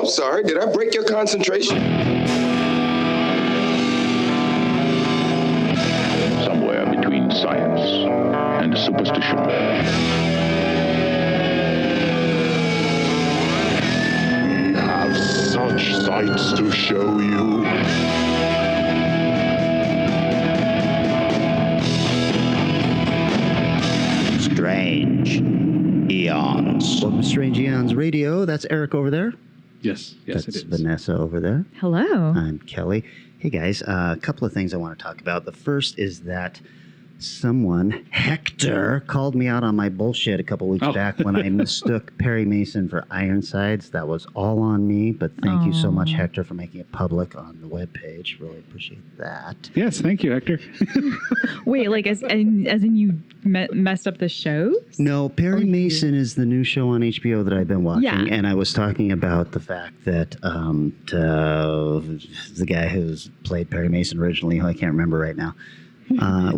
sorry. Did I break your concentration? Somewhere between science and superstition. We have such sights to show you. Strange Eons. Welcome to Strange Eons Radio. That's Eric over there. Yes, That's it is. Vanessa over there. Hello. I'm Kelly. Hey guys, a couple of things I want to talk about. The first is that someone, Hector, called me out on my bullshit a couple weeks back when I mistook Perry Mason for Ironsides. That was all on me, but thank you so much, Hector, for making it public on the webpage. Really appreciate that. Yes, thank you, Hector. Wait, like as in you messed up the show? No, Perry Mason is the new show on HBO that I've been watching, and I was talking about the fact that the guy who's played Perry Mason originally, who I can't remember right now,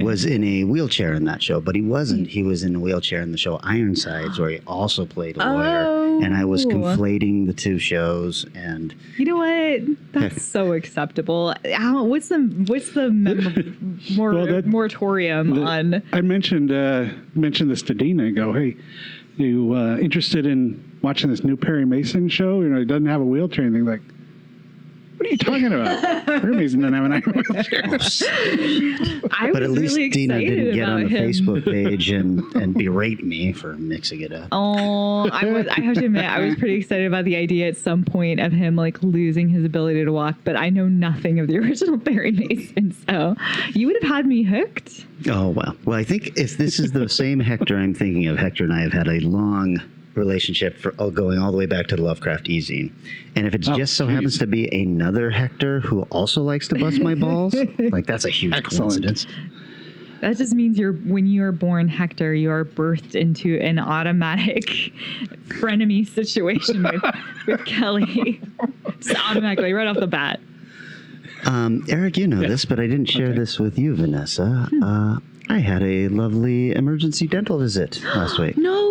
was in a wheelchair in that show, but he wasn't. He was in a wheelchair in the show Ironsides, where he also played a lawyer, and I was conflating the two shows. And you know what? That's so acceptable. What's the moratorium on? I mentioned this to Dina. I go, hey, you interested in watching this new Perry Mason show? You know, he doesn't have a wheelchair. And they're like, what are you talking about? Perry Mason doesn't have an wheelchair. But at least really Dina didn't get on the him. Facebook page and berate me for mixing it up. Oh, I have to admit, I was pretty excited about the idea at some point of him like losing his ability to walk, but I know nothing of the original Perry Mason, so you would have had me hooked. Oh, well, I think if this is the same Hector I'm thinking of, Hector and I have had a long relationship for going all the way back to the Lovecraft e-zine. And if it just so happens to be another Hector who also likes to bust my balls, like that's a huge coincidence. That just means when you are born Hector, you are birthed into an automatic frenemy situation with Kelly. Just automatically, right off the bat. Eric, you know this, but I didn't share this with you, Vanessa. I had a lovely emergency dental visit last week. No!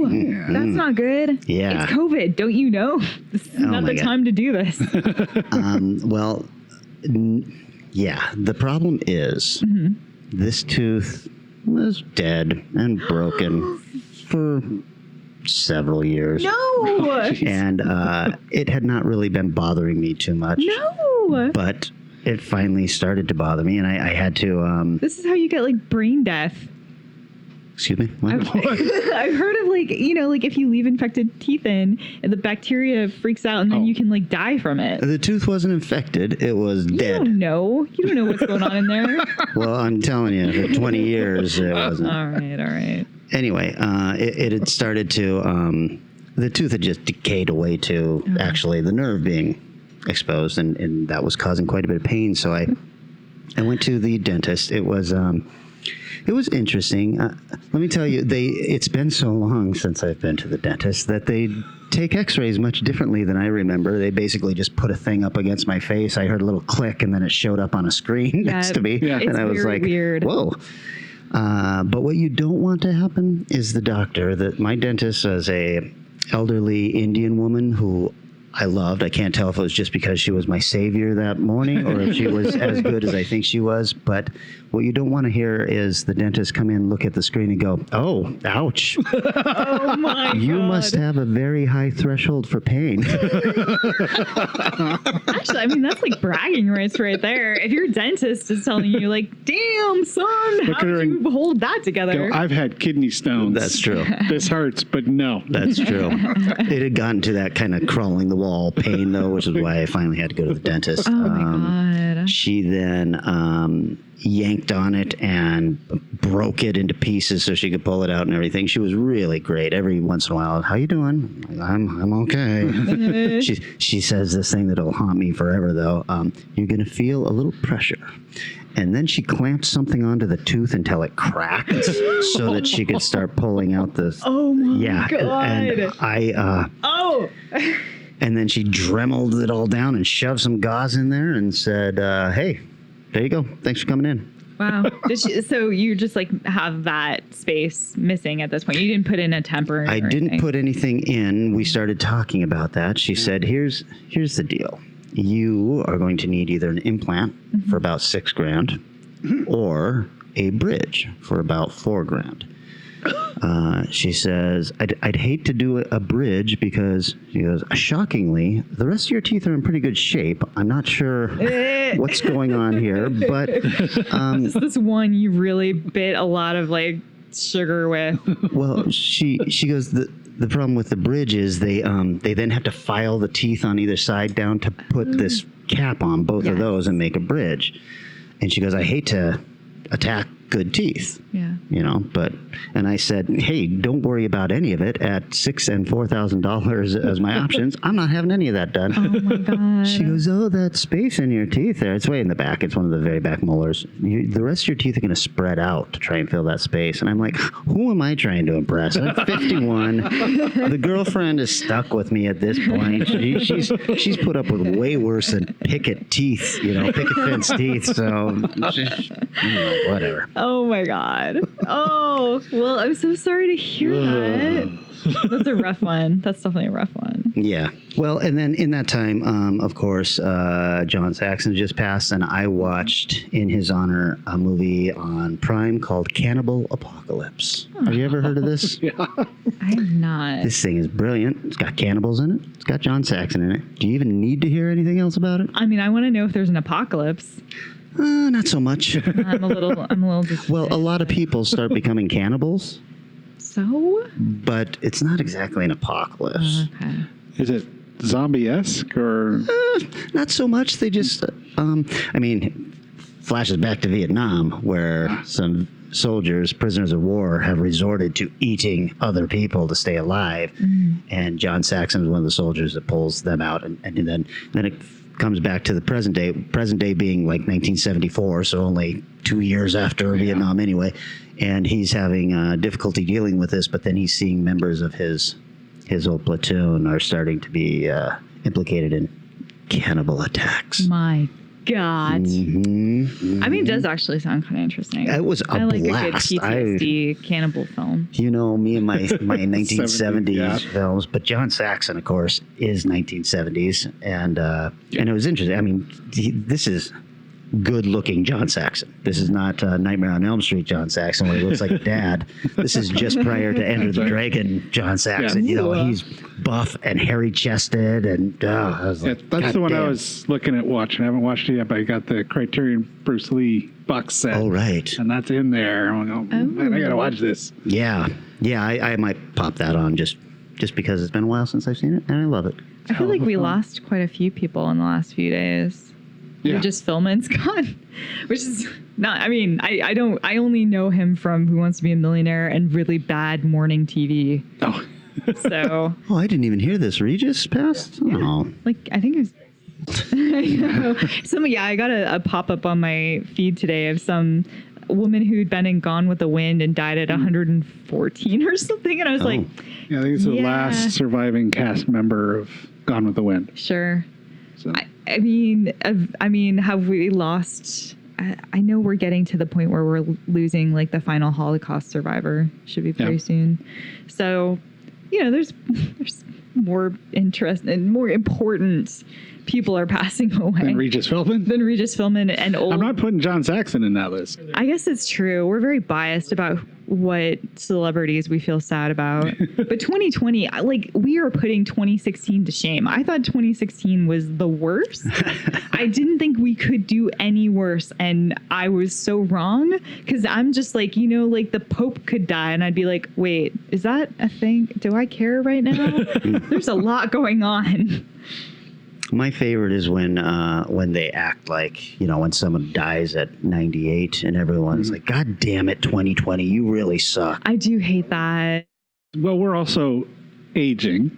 That's not good. Yeah. It's COVID. Don't you know? This is not the time to do this. Yeah. The problem is this tooth was dead and broken for several years. No! And it had not really been bothering me too much. No! But it finally started to bother me, and I had to... This is how you get, like, brain death. Excuse me? What? I've heard of like if you leave infected teeth in, and the bacteria freaks out, and then you can like die from it. The tooth wasn't infected; it was dead. You don't know what's going on in there. Well, I'm telling you, for 20 years it wasn't. All right. Anyway, it had started to. The tooth had just decayed away to actually the nerve being exposed, and that was causing quite a bit of pain. So I went to the dentist. It was interesting. Let me tell you, it's been so long since I've been to the dentist that they take x-rays much differently than I remember. They basically just put a thing up against my face. I heard a little click, and then it showed up on a screen next to me. Yeah. And I was like, weird. Whoa. But what you don't want to happen is the doctor. My dentist is a elderly Indian woman who I loved. I can't tell if it was just because she was my savior that morning or if she was as good as I think she was. But what you don't want to hear is the dentist come in, look at the screen and go, oh, ouch. Oh, my God. You must have a very high threshold for pain. Actually, I mean, that's like bragging rights right there. If your dentist is telling you, like, damn, son, how did you hold that together? I've had kidney stones. That's true. This hurts, but no. That's true. It had gotten to that kind of crawling the wall pain, though, which is why I finally had to go to the dentist. Oh, my God. She then yanked on it and broke it into pieces so she could pull it out and everything. She was really great. Every once in a while, how you doing? I'm okay. she says this thing that'll haunt me forever, though. You're going to feel a little pressure. And then she clamped something onto the tooth until it cracked so that she could start pulling out the... Oh, my God. And and then she dremeled it all down and shoved some gauze in there and said, hey, there you go. Thanks for coming in. Wow. So you just like have that space missing at this point. You didn't put in a temper. I didn't put anything in. We started talking about that. She said, here's the deal. You are going to need either an implant for about $6,000 or a bridge for about $4,000. She says, I'd hate to do a bridge because, she goes, shockingly, the rest of your teeth are in pretty good shape. I'm not sure what's going on here, but... Is this one you really bit a lot of like sugar with? Well, she goes, the problem with the bridge is they then have to file the teeth on either side down to put this cap on both of those and make a bridge. And she goes, I hate to attack good teeth. Yeah. You know, and I said, hey, don't worry about any of it. At $6,000 and $4,000 as my options, I'm not having any of that done. Oh my God. She goes, oh, that space in your teeth there, it's way in the back. It's one of the very back molars. The rest of your teeth are going to spread out to try and fill that space. And I'm like, who am I trying to impress? I'm 51. The girlfriend is stuck with me at this point. She's put up with way worse than picket fence teeth. So, whatever. Oh my God. Oh, well, I'm so sorry to hear that. That's a rough one. That's definitely a rough one. Yeah. Well, and then in that time, of course, John Saxon just passed, and I watched in his honor a movie on Prime called Cannibal Apocalypse. Have you ever heard of this? Yeah. I have not. This thing is brilliant. It's got cannibals in it. It's got John Saxon in it. Do you even need to hear anything else about it? I mean, I want to know if there's an apocalypse. Not so much. I'm a little disappointed. Well, a lot of people start becoming cannibals, So? but it's not exactly an apocalypse. Okay. Is it zombie-esque or? Not so much. They just, flashes back to Vietnam, where some soldiers, prisoners of war, have resorted to eating other people to stay alive. And John Saxon is one of the soldiers that pulls them out, and then it comes back to the present day being like 1974, so only 2 years after Vietnam anyway, and he's having difficulty dealing with this, but then he's seeing members of his old platoon are starting to be implicated in cannibal attacks. My God. Mm-hmm. I mean, it does actually sound kind of interesting. It was a I like blast. a good PTSD cannibal film. You know, me and my 1970s yeah. films, but John Saxon, of course, is 1970s, and it was interesting. I mean, this is good-looking John Saxon. This is not Nightmare on Elm Street John Saxon, where he looks like Dad. This is just prior to Enter the Dragon John Saxon. Yeah. You know, he's buff and hairy-chested, and I was like, That's the one "God I damn." was looking at watching. I haven't watched it yet, but I got the Criterion Bruce Lee box set. Oh, right. And that's in there. I'm like, oh, man, I got to watch this. Yeah. I might pop that on just because it's been a while since I've seen it, and I love it. I feel like we lost quite a few people in the last few days. Yeah. Just Philman's gone, which is not. I mean, I only know him from Who Wants to Be a Millionaire and really bad morning TV. Oh. So, Oh, I didn't even hear this. Regis passed? Oh. like, I think it was. I got a pop up on my feed today of some woman who'd been in Gone with the Wind and died at 114 or something, and I was like, Yeah, I think it's the Yeah. last surviving cast member of Gone with the Wind. sure. So. I mean, have we lost? I know we're getting to the point where we're losing like the final Holocaust survivor. Should be pretty Yeah. soon. So, there's more interest and more important people are passing away And Regis Philbin? than Regis Philbin and old. I'm not putting John Saxon in that list. I guess it's true. We're very biased about what celebrities we feel sad about. But 2020, we are putting 2016 to shame. I thought 2016 was the worst. I didn't think we could do any worse. And I was so wrong because I'm just like, the Pope could die. And I'd be like, wait, is that a thing? Do I care right now? There's a lot going on. My favorite is when they act like, when someone dies at 98 and everyone's like, God damn it, 2020, you really suck. I do hate that. Well, we're also aging.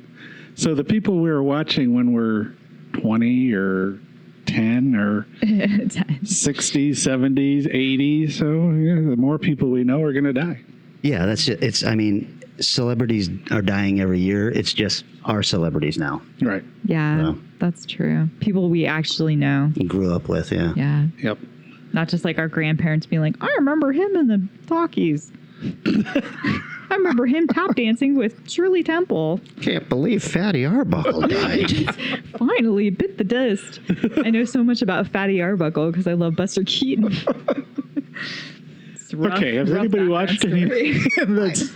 So the people we were watching when we're 20 or 10 or 60s, 70s, 80s. So the more people we know are going to die. Yeah, that's it. Celebrities are dying every year. It's just our celebrities now. Right. Yeah, Yeah. that's true. People we actually know. You grew up with, yeah. Yeah. Yep. Not just like our grandparents being like, I remember him in the talkies. I remember him tap dancing with Shirley Temple. Can't believe Fatty Arbuckle died. Finally bit the dust. I know so much about Fatty Arbuckle because I love Buster Keaton. Rough, Okay, has anybody watched any?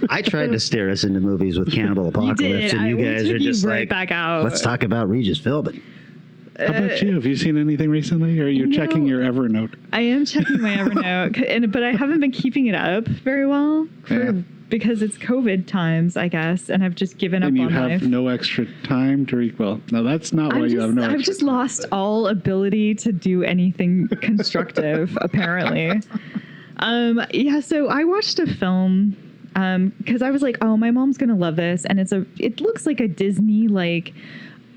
I tried to steer us into movies with Cannibal Apocalypse, did. and you We guys took are you just right like, back out. let's talk about Regis Philbin. How about you? Have you seen anything recently, or are you checking your Evernote? I am checking my Evernote, but I haven't been keeping it up very well because it's COVID times, I guess, and I've just given up And you on have life. no extra time to read. Well, no, that's not why you have no extra I've just lost all ability to do anything constructive, apparently. So I watched a film because I was like, oh, my mom's gonna love this, and it looks like a Disney like,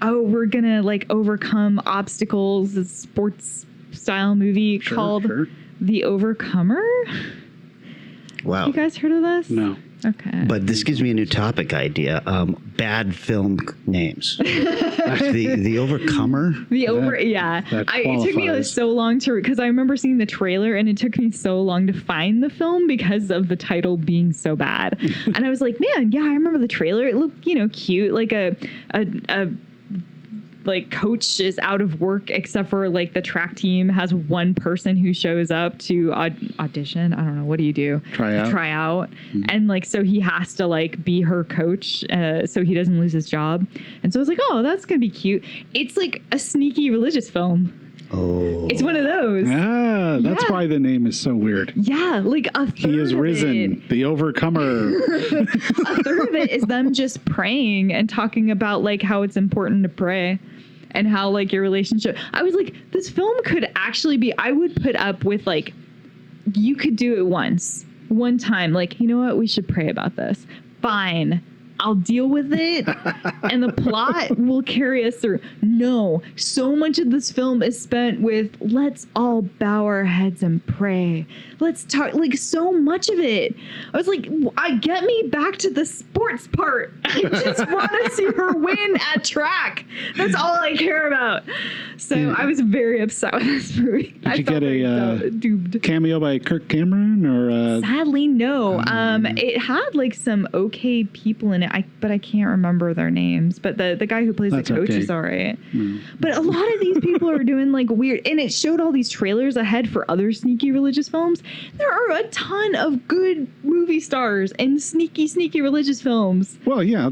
oh, we're gonna like overcome obstacles, a sports style movie called The Overcomer. Wow. You guys heard of this? No. Okay. But this gives me a new topic idea. Bad film names. the Overcomer. It took me qualifies. so long because I remember seeing the trailer and it took me so long to find the film because of the title being so bad. And I was like, man, yeah, I remember the trailer. It looked, cute, like a like coach is out of work except for like the track team has one person who shows up to audition. I don't know, what do you do? Try out. Mm-hmm. And like so he has to like be her coach so he doesn't lose his job. And so I was like, oh, that's gonna be cute. It's like a sneaky religious film. Oh. It's one of those. That's why the name is so weird. Yeah, like a third He is of risen, it. the Overcomer. A third of it is them just praying and talking about like how it's important to pray and how like your relationship. I was like, this film could actually be, I would put up with like, you could do it one time. Like, you know what? We should pray about this. Fine. I'll deal with it and the plot will carry us through. No, so much of this film is spent with let's all bow our heads and pray. Let's talk, like so much of it. I was like, get me back to the sports part. I just want to see her win at track. That's all I care about. So I was very upset with this movie. Did you get a doomed. cameo by Kirk Cameron or? Sadly, no. It had like some okay people in it, but I can't remember their names. But the guy who plays That's the coach okay. is all right. But a lot of these people are doing like weird, and it showed all these trailers ahead for other sneaky religious films. There are a ton of good movie stars in sneaky religious films. Well, yeah,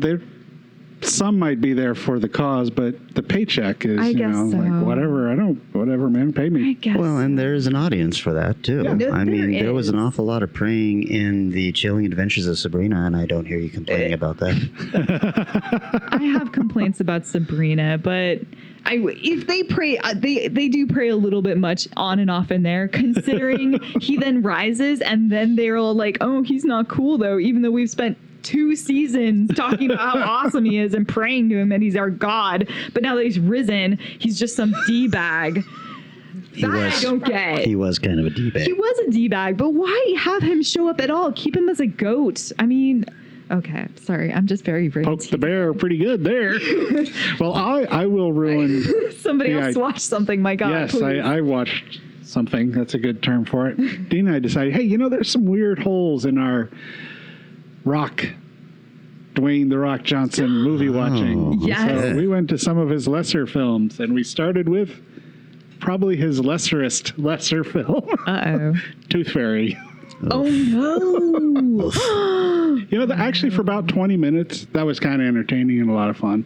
some might be there for the cause, but the paycheck is, I guess so. like whatever, man, pay I me. guess. Well, and there's an audience for that too. Yeah. I mean, There there was an is. awful lot of praying in the Chilling Adventures of Sabrina, and I don't hear you complaining about that. I have complaints about Sabrina, but if they pray, they do pray a little bit much on and off in there, considering he then rises and then they're all like, oh, he's not cool though, even though we've spent 2 seasons talking about how awesome he is and praying to him and he's our God. But now that he's risen, he's just some D-bag. I don't get. He was kind of a D-bag. He was a D-bag, but why have him show up at all? Keep him as a goat. I mean... Okay, sorry. I'm just very Poke the bear pretty good there. Well, I will ruin. Somebody else watch something. My God, Yes, please. I watched something. That's a good term for it. Dean and I decided, hey, there's some weird holes in our Dwayne "The Rock" Johnson movie watching. Yes. So we went to some of his lesser films, and we started with probably his lesser film, Uh-oh. Tooth Fairy. Oh, no. Actually, for about 20 minutes, that was kind of entertaining and a lot of fun.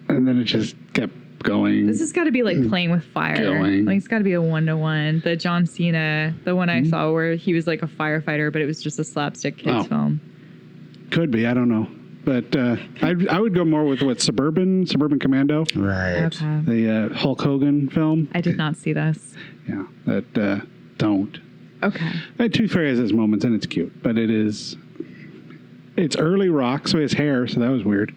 And then it just kept going. This has got to be like playing with fire. Going. Like it's got to be a 1-to-1. The John Cena, the one I saw where he was like a firefighter, but it was just a slapstick kids film. Could be. I don't know. But I would go more with Suburban Commando. Right. Okay. The Hulk Hogan film. I did not see this. Yeah. Don't. Okay. Tooth Fairy has its moments and it's cute, but it is it's early Rock, so he has hair, so that was weird.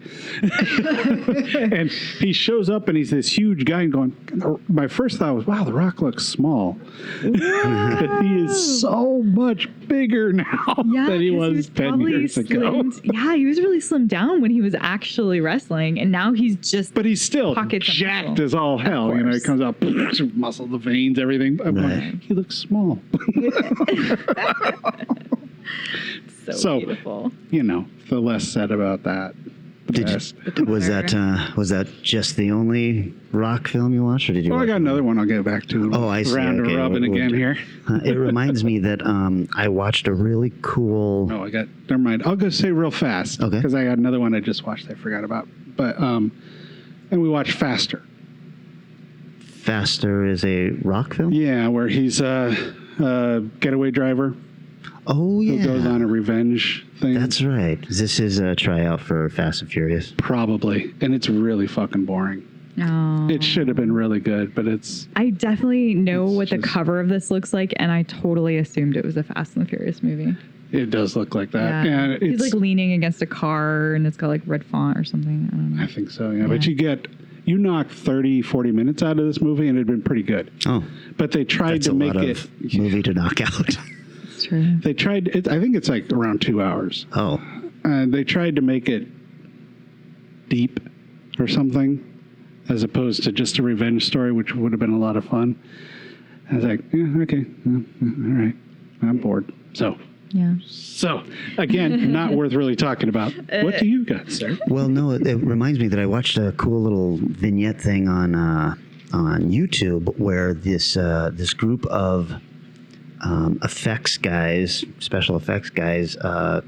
And he shows up and he's this huge guy and going, my first thought was, wow, The Rock looks small. But he is so much bigger now than he 'cause was 10 probably years ago. Yeah, he was really slimmed down when he was actually wrestling, and now he's just. But he's still Pockets of jacked muscle. as all hell. You know, he course. comes out, muscle, the veins, everything. I'm Right. like, he looks small. so beautiful. You know, the less said about that, the Did best. Was that just the only Rock film you watched, or did you? Oh, I watch got another one I'll get back to. Oh, I see. Round Okay, and robin we'll again do- here. It reminds me that I watched a really cool. Oh, never mind. I'll go say real fast. Okay. Because I got another one I just watched I forgot about. But, and we watched Faster. Faster is a Rock film. Yeah, where he's a getaway driver Oh yeah, who goes on a revenge thing. that's right. This is a tryout for Fast and Furious. Probably. And it's really fucking boring. Oh. It should have been really good, but it's... I definitely know It's what the just- cover of this looks like, and I totally assumed it was a Fast and the Furious movie. It does look like that. Yeah. And He's it's, like leaning against a car, and it's got like red font or something. I don't know. I think so, yeah. But you knock 30, 40 minutes out of this movie, and it had been pretty good. Oh, But they tried that's to a make lot it... of movie to knock out. It's true. They tried... I think it's like around 2 hours. Oh, They tried to make it deep or something, as opposed to just a revenge story, which would have been a lot of fun. I was like, yeah, okay, all right, I'm bored. Yeah. So again, not worth really talking about. What do you got, sir? well, no. It reminds me that I watched a cool little vignette thing on YouTube where this group of effects guys, special effects guys,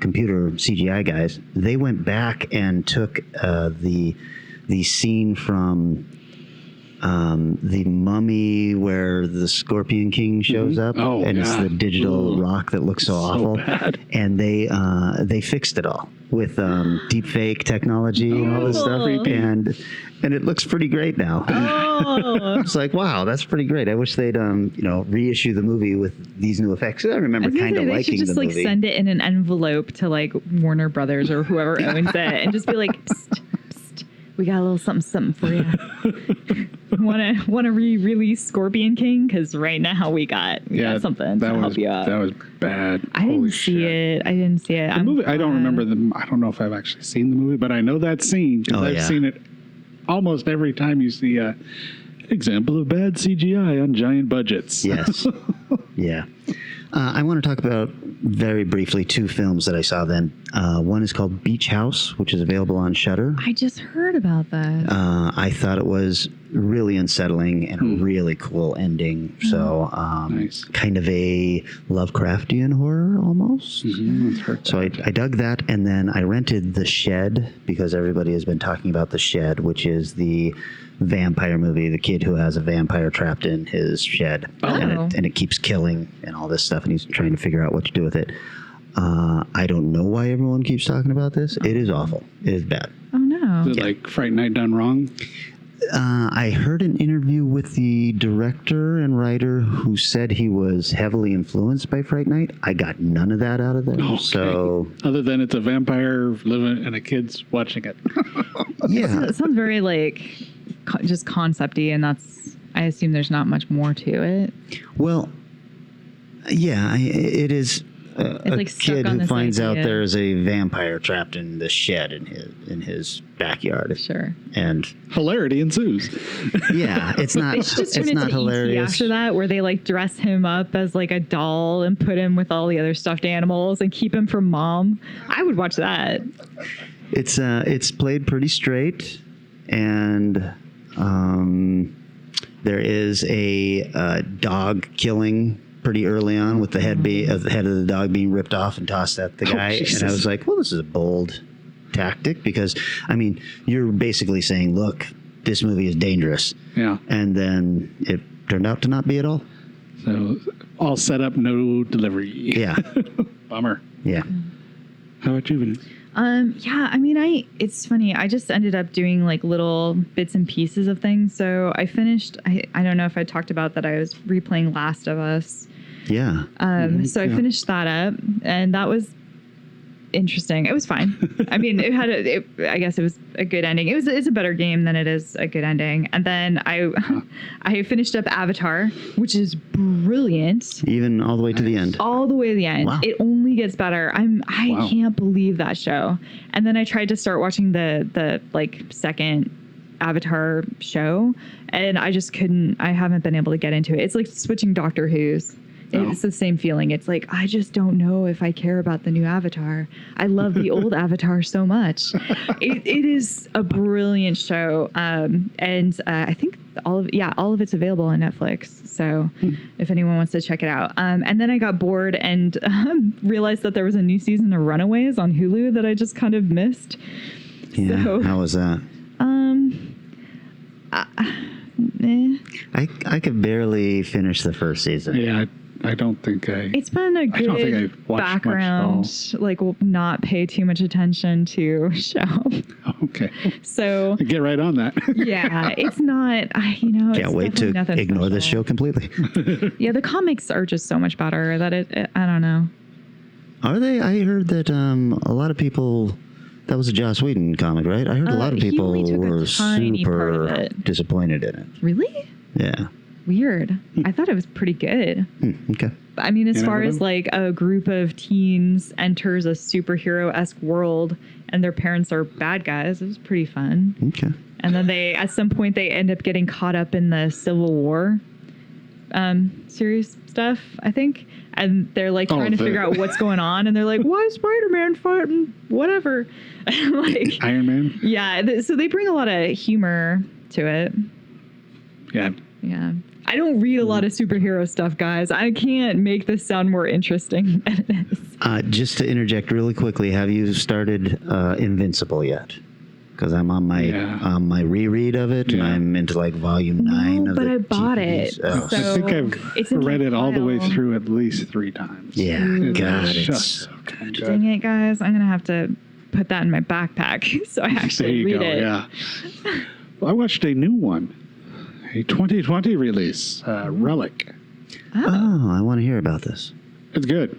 computer CGI guys, they went back and took the scene from the Mummy where the Scorpion King shows up, Oh, and it's yeah. the digital Ugh. rock that looks so awful, bad. and they fixed it all with deep fake technology and all this stuff, Oh. and it looks pretty great now. Oh. It's like, wow, that's pretty great. I wish they'd reissue the movie with these new effects. I remember kind of they liking should just the like movie. send it in an envelope to like Warner Brothers or whoever owns it, and just be like, psst, psst, we got a little something for you. Want to re-release Scorpion King? Because right now we got something to help you out. That was bad. I didn't Holy see shit. it. I didn't see it. The movie, I don't remember I don't know if I've actually seen the movie, but I know that scene because Oh, I've yeah. seen it almost every time you see a example of bad CGI on giant budgets. Yes. Yeah. I want to talk about very briefly two films that I saw then. One is called Beach House, which is available on Shudder. I just heard about that. I thought it was really unsettling and a really cool ending. So, Nice. kind of a Lovecraftian horror almost. I've heard So I dug that, and then I rented The Shed because everybody has been talking about The Shed, which is the vampire movie, the kid who has a vampire trapped in his shed, and it keeps killing and all this stuff, and he's trying to figure out what to do with it. I don't know why everyone keeps talking about this. It is awful. It is bad. Oh no. Is it like Fright Night done wrong? I heard an interview with the director and writer who said he was heavily influenced by Fright Night. I got none of that out of there. Okay. So, Other than it's a vampire living and a kid's watching it. yeah. It sounds very like just concept-y, and that's, I assume there's not much more to it. Well, yeah, it is a like stuck kid on who this finds out idea. there's a vampire trapped in the shed in his backyard. Sure. And Hilarity ensues. yeah, it's not They should just turn it's into not ET hilarious. after that, where they like dress him up as like a doll and put him with all the other stuffed animals and keep him from mom. I would watch that. It's played pretty straight, and there is a dog killing pretty early on with the head of the dog being ripped off and tossed at the guy, and Jesus. I was like, well, this is a bold tactic because I mean you're basically saying, look, this movie is dangerous, Yeah. and then it turned out to not be at all. So all set up, no delivery. Yeah, Bummer. yeah. How about you, Vanessa? Yeah, I mean, it's funny. I just ended up doing like little bits and pieces of things. So I finished, I don't know if I talked about that. I was replaying Last of Us. Yeah. So I finished that up, and that was interesting. It was fine. I mean, I guess it was a good ending. It's a better game than it is a good ending. And then I finished up Avatar, which is brilliant. Even all the way to the end. All the way to the end. Wow. It only gets better. I can't believe that show. And then I tried to start watching the like second Avatar show, and I just couldn't. I haven't been able to get into it. It's like switching Doctor Who's. It's the same feeling. It's like, I just don't know if I care about the new Avatar. I love the old Avatar so much. It is a brilliant show. And I think all of it's available on Netflix. So if anyone wants to check it out. And then I got bored and realized that there was a new season of Runaways on Hulu that I just kind of missed. Yeah. So, How was that? I could barely finish the first season. Yeah, I don't think it's been a don't think good I've watched background, like will not pay too much attention to show. Okay. So Get right on that. yeah, it's not, it's Can't wait to definitely nothing ignore this special. show completely. Yeah, the comics are just so much better that I don't know. Are they? I heard that a lot of people. That was a Joss Whedon comic, right? I heard a lot of He people only took a were tiny part of super it. disappointed in it. Really? Yeah. Weird. I thought it was pretty good. Okay. I mean, as You far never as know. like a group of teens enters a superhero-esque world and their parents are bad guys, it was pretty fun. Okay. And then at some point, they end up getting caught up in the Civil War series stuff, I think. And they're like trying to figure out what's going on. And they're like, why is Spider-Man fighting whatever? Like, Iron Man. yeah. So they bring a lot of humor to it. Yeah. Yeah. I don't read a lot of superhero stuff, guys. I can't make this sound more interesting than it is. Just to interject really quickly, have you started Invincible yet? Because I'm on my reread of it, and Yeah. I'm into like volume 9 of but the I bought TVs. it. Oh, So I think it's I've in read my it all the way pile. through at least 3 times. yeah, Ooh. God, It's it's just so good. Dang it, guys. I'm going to have to put that in my backpack so I There actually you read go. it. Yeah. Well, I watched a new one, a 2020 release, Relic. Oh, I want to hear about this. It's good.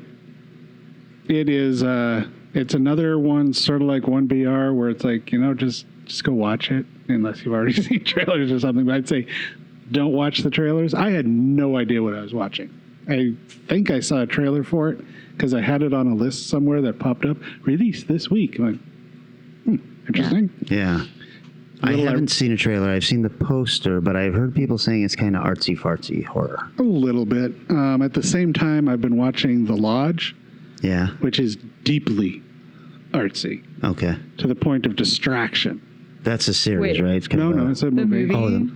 It is. It's another one, sort of like 1BR, where it's like, just go watch it unless you've already seen trailers or something. But I'd say don't watch the trailers. I had no idea what I was watching. I think I saw a trailer for it because I had it on a list somewhere that popped up. Released this week. I'm like, interesting. Yeah. I Little haven't seen a trailer. I've seen the poster, but I've heard people saying it's kind of artsy-fartsy horror. A little bit. At the same time, I've been watching The Lodge, Yeah. which is deeply artsy Okay. to the point of distraction. That's a series, Wait. right? It's kind No, of it's a The movie. movie,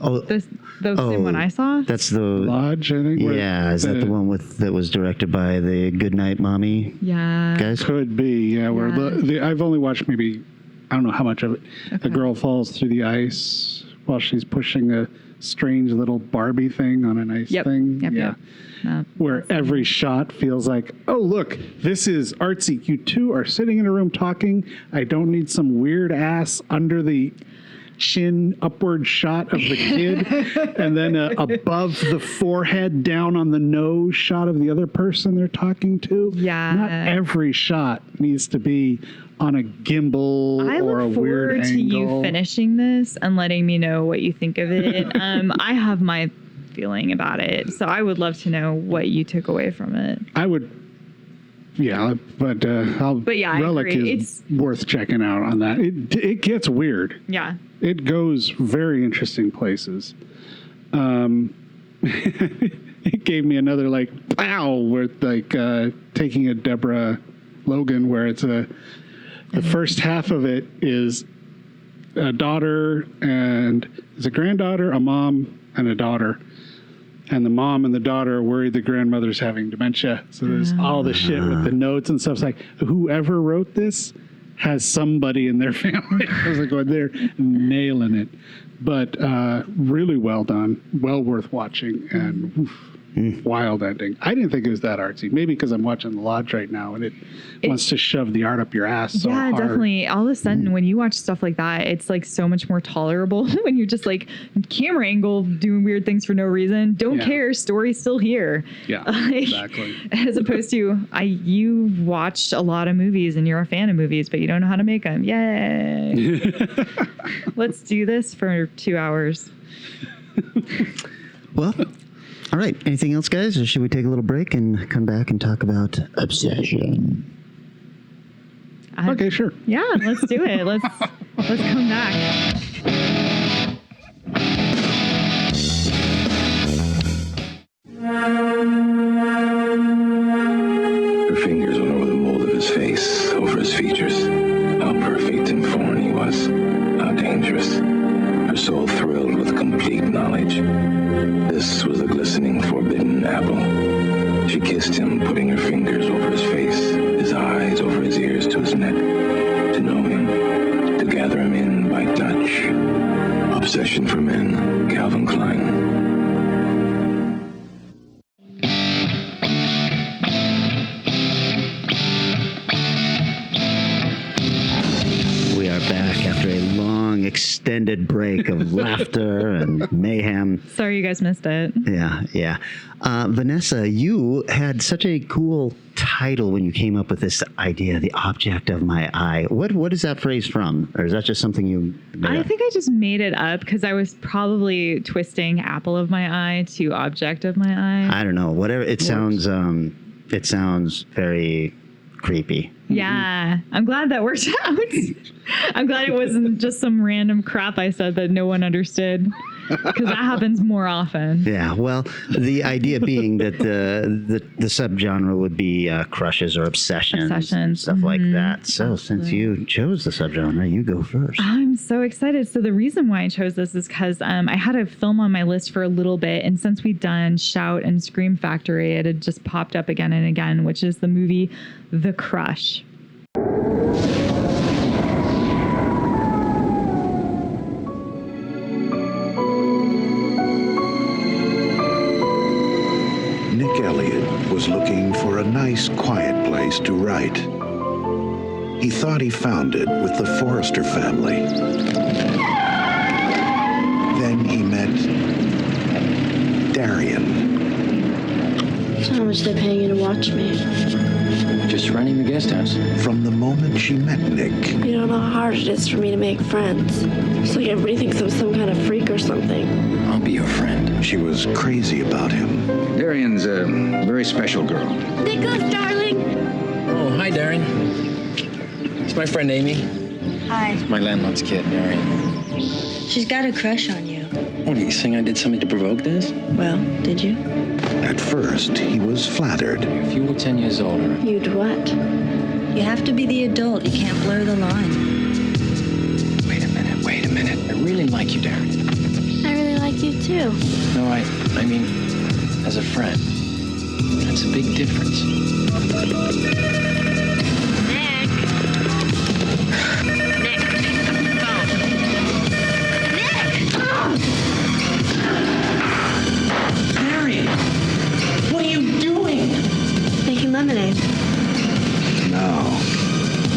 the same one I saw. That's the Lodge, I think. where yeah. Is that the one that was directed by the Goodnight Mommy Yeah. guys? Could be, yeah. Where I've only watched maybe, I don't know how much of it. Okay. A girl falls through the ice while she's pushing a strange little Barbie thing on an ice thing. Yep. Where every shot feels like, oh, look, this is artsy. You two are sitting in a room talking. I don't need some weird ass under the chin upward shot of the kid and then above the forehead down on the nose shot of the other person they're talking to. Yeah. Not every shot needs to be on a gimbal I or a look weird forward to angle. you finishing this and letting me know what you think of it. I have my feeling about it, so I would love to know what you took away from it. I would, yeah, but yeah, I Relic agree. is worth checking out on that. It gets weird. Yeah. It goes very interesting places. It gave me another like pow, where like taking a Deborah Logan, where it's the first half of it is a daughter and it's a granddaughter, a mom, and a daughter. And the mom and the daughter are worried the grandmother's having dementia. So there's all the shit with the notes and stuff. It's like, whoever wrote this has somebody in their family. I was like, oh, they're nailing it. But really well done. Well worth watching. And oof, Wild ending. I didn't think it was that artsy. Maybe because I'm watching The Lodge right now and it wants to shove the art up your ass so Yeah, hard. definitely. All of a sudden, when you watch stuff like that, it's like so much more tolerable when you're just like camera angle doing weird things for no reason. Don't care. Story's still here. Yeah, Like, exactly. As opposed to you watch a lot of movies and you're a fan of movies, but you don't know how to make them. Yay. Let's do this for 2 hours. Well, all right. Anything else, guys? Or should we take a little break and come back and talk about obsession? Okay, sure. Yeah, let's do it. Let's come back. Her fingers went over the mold of his face, over his features. How perfect and foreign he was. How dangerous. Her soul thrilled with complete knowledge. This was the glistening, forbidden apple. She kissed him, putting her fingers over his face, his eyes, over his ears, to his neck. To know him, to gather him in by touch. Obsession for Men, Calvin Klein. We are back after a long, extended break of laughter and mayhem. Sorry you guys missed it. Yeah. Vanessa, you had such a cool title when you came up with this idea, The Object of My Eye. What is that phrase from? Or is that just something you made I up? think I just made it up because I was probably twisting apple of my eye to object of my eye. I don't know. Whatever. It sounds very creepy. Yeah, I'm glad that worked out. I'm glad it wasn't just some random crap I said that no one understood, because that happens more often. Yeah, well, the idea being that the subgenre would be crushes or obsessions, stuff like that. So since you chose the subgenre, you go first. I'm so excited. So the reason why I chose this is because I had a film on my list for a little bit, and since we'd done Shout and Scream Factory, it had just popped up again and again, which is the movie The Crush. Nick Elliott was looking for a nice, quiet place to write. He thought he found it with the Forrester family. Then he met Darian. How much they paying you to watch me? Just running the guest house. From the moment she met Nick, You don't know how hard it is for me to make friends. It's like everybody thinks I'm some kind of freak or something. I'll be your friend. she was crazy about him. Darian's a very special girl. Nicholas, darling! Oh, hi, Darian. It's my friend Amy. Hi. My landlord's kid, Darian. She's got a crush on you. What, do you think I did something to provoke this? Well, did you? At first, he was flattered. If you were 10 years older. You'd what? You have to be the adult. You can't blur the line. Wait a minute. I really like you, Darian. I really like you too. No, I mean, as a friend. That's a big difference. Nick! Nick, phone. Nick! Darian! What are you doing? Making lemonade. Now,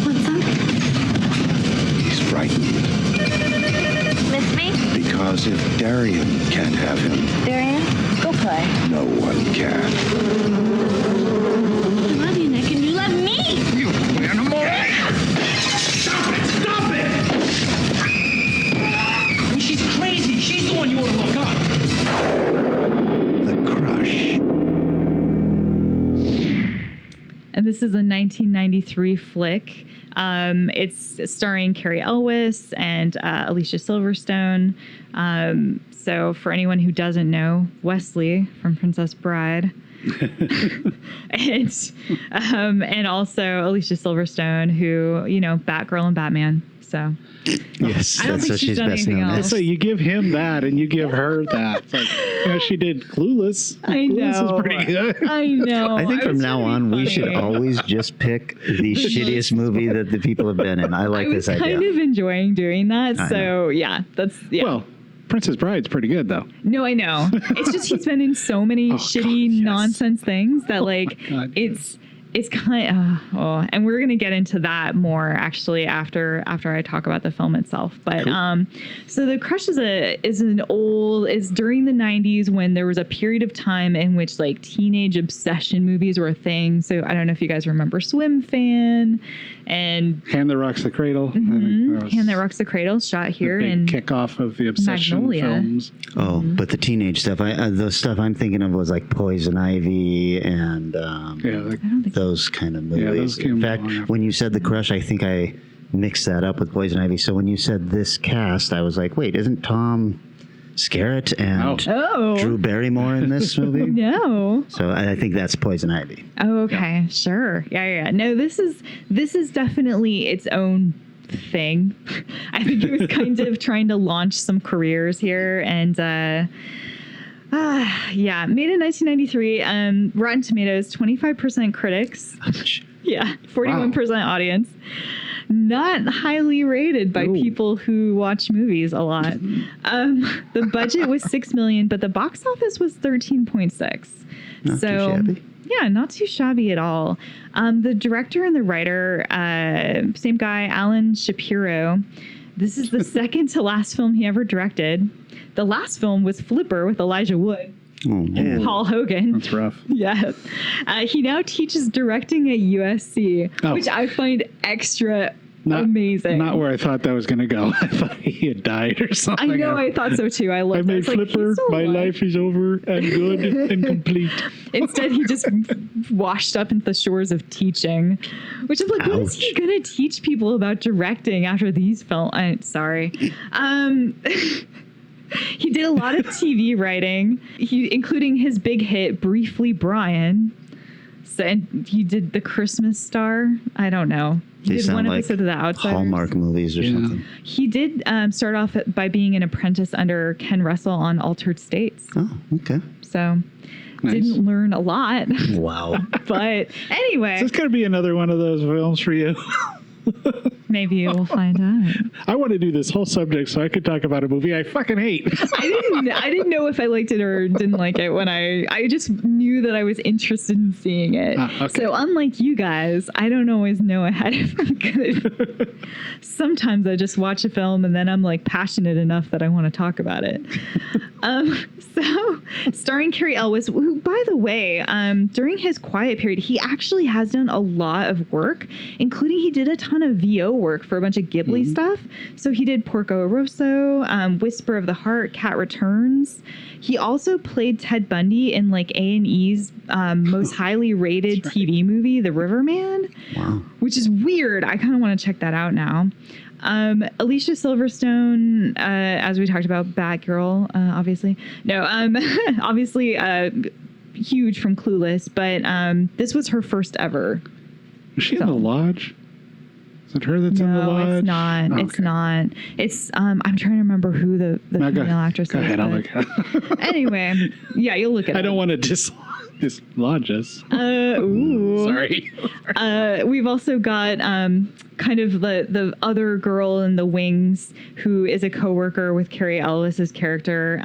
Want some? he's frightened. Miss me? Because if Darian can't have him, Darian, go play. no one can. I love you, Nick, and you love me! You animal! Stop it! I mean, she's crazy. She's the one you want to look up. The Crush. And this is a 1993 flick. It's starring Carrie Elwes and Alicia Silverstone. So for anyone who doesn't know, Wesley from Princess Bride. and also Alicia Silverstone, who, Batgirl and Batman. So Yes, I don't that's think what she's she's done best anything known else. as. So you give him that and you give her that. It's like, she did Clueless. I know. Clueless is pretty good. I know. I think from was now trying to on, be we should funny. always just pick the shittiest movie that the people have been in. I like I was this idea. kind of enjoying doing that. I So yeah, that's Well, Princess Bride's pretty good, though. No, I know. It's just he's been in so many shitty God, yes. nonsense things that like God, it's kind of, and we're going to get into that more actually after I talk about the film itself. But so The Crush is during the 90s when there was a period of time in which like teenage obsession movies were a thing. So I don't know if you guys remember Swim Fan and Hand That Rocks the Cradle. Hand That Rocks the Cradle, shot here in kickoff of the obsession Magnolia. films. Oh, but the teenage stuff, the stuff I'm thinking of was like Poison Ivy and those kind of movies. Yeah, those came in fact, along after. when you said The Crush, I think I mixed that up with Poison Ivy. So when you said this cast, I was like, wait, isn't Tom Skerritt and Drew Barrymore in this movie? No. So I think that's Poison Ivy. Oh, okay. Sure. Yeah. No, this is definitely its own thing. I think it was kind of trying to launch some careers here, and made in 1993. Rotten Tomatoes, 25% critics. Yeah, 41% audience. Not highly rated by people who watch movies a lot. The budget was $6 million, but the box office was 13.6. Not too shabby. Yeah, not too shabby at all. The director and the writer, same guy, Alan Shapiro. This is the second to last film he ever directed. The last film was Flipper with Elijah Wood. And Paul Hogan. That's rough. Yeah. He now teaches directing at USC, which I find extra amazing. Not where I thought that was going to go. I thought he had died or something. I know, I thought so too. I made Flipper. My life is over and good and complete. Instead, he just washed up into the shores of teaching, which is like, what is he going to teach people about directing after these films? Sorry. He did a lot of TV writing, including his big hit, Briefly Brian. So, and he did The Christmas Star. I don't know. He did one episode of The Outsiders. Hallmark movies or something. He did start off by being an apprentice under Ken Russell on Altered States. Oh, okay. So didn't learn a lot. Wow. But anyway. So it's going to be another one of those films for you. Maybe we'll find out. I want to do this whole subject so I could talk about a movie I fucking hate. I didn't know if I liked it or didn't like it when I just knew that I was interested in seeing it. Okay. So unlike you guys, I don't always know ahead if I'm good. Sometimes I just watch a film and then I'm like passionate enough that I want to talk about it. So starring Cary Elwes, who, by the way, during his quiet period, he actually has done a lot of work, including he did a ton of VO work for a bunch of Ghibli stuff. So he did Porco Rosso, Whisper of the Heart, Cat Returns. He also played Ted Bundy in like A&E's most highly rated TV movie, The Riverman, which is weird. I kind of want to check that out now. Alicia Silverstone, as we talked about, Batgirl, obviously. No, obviously huge from Clueless, but this was her first ever. Was she in The Lodge? Is it her that's in The Lodge? No, it's not. Okay. It's not. It's, I'm trying to remember who the female actress is. Go ahead, I'll look at it. Anyway, yeah, you'll look at it. I don't want to dislodge us. Ooh. Sorry. We've also got kind of the other girl in the wings who is a coworker with Cary Elwes' character,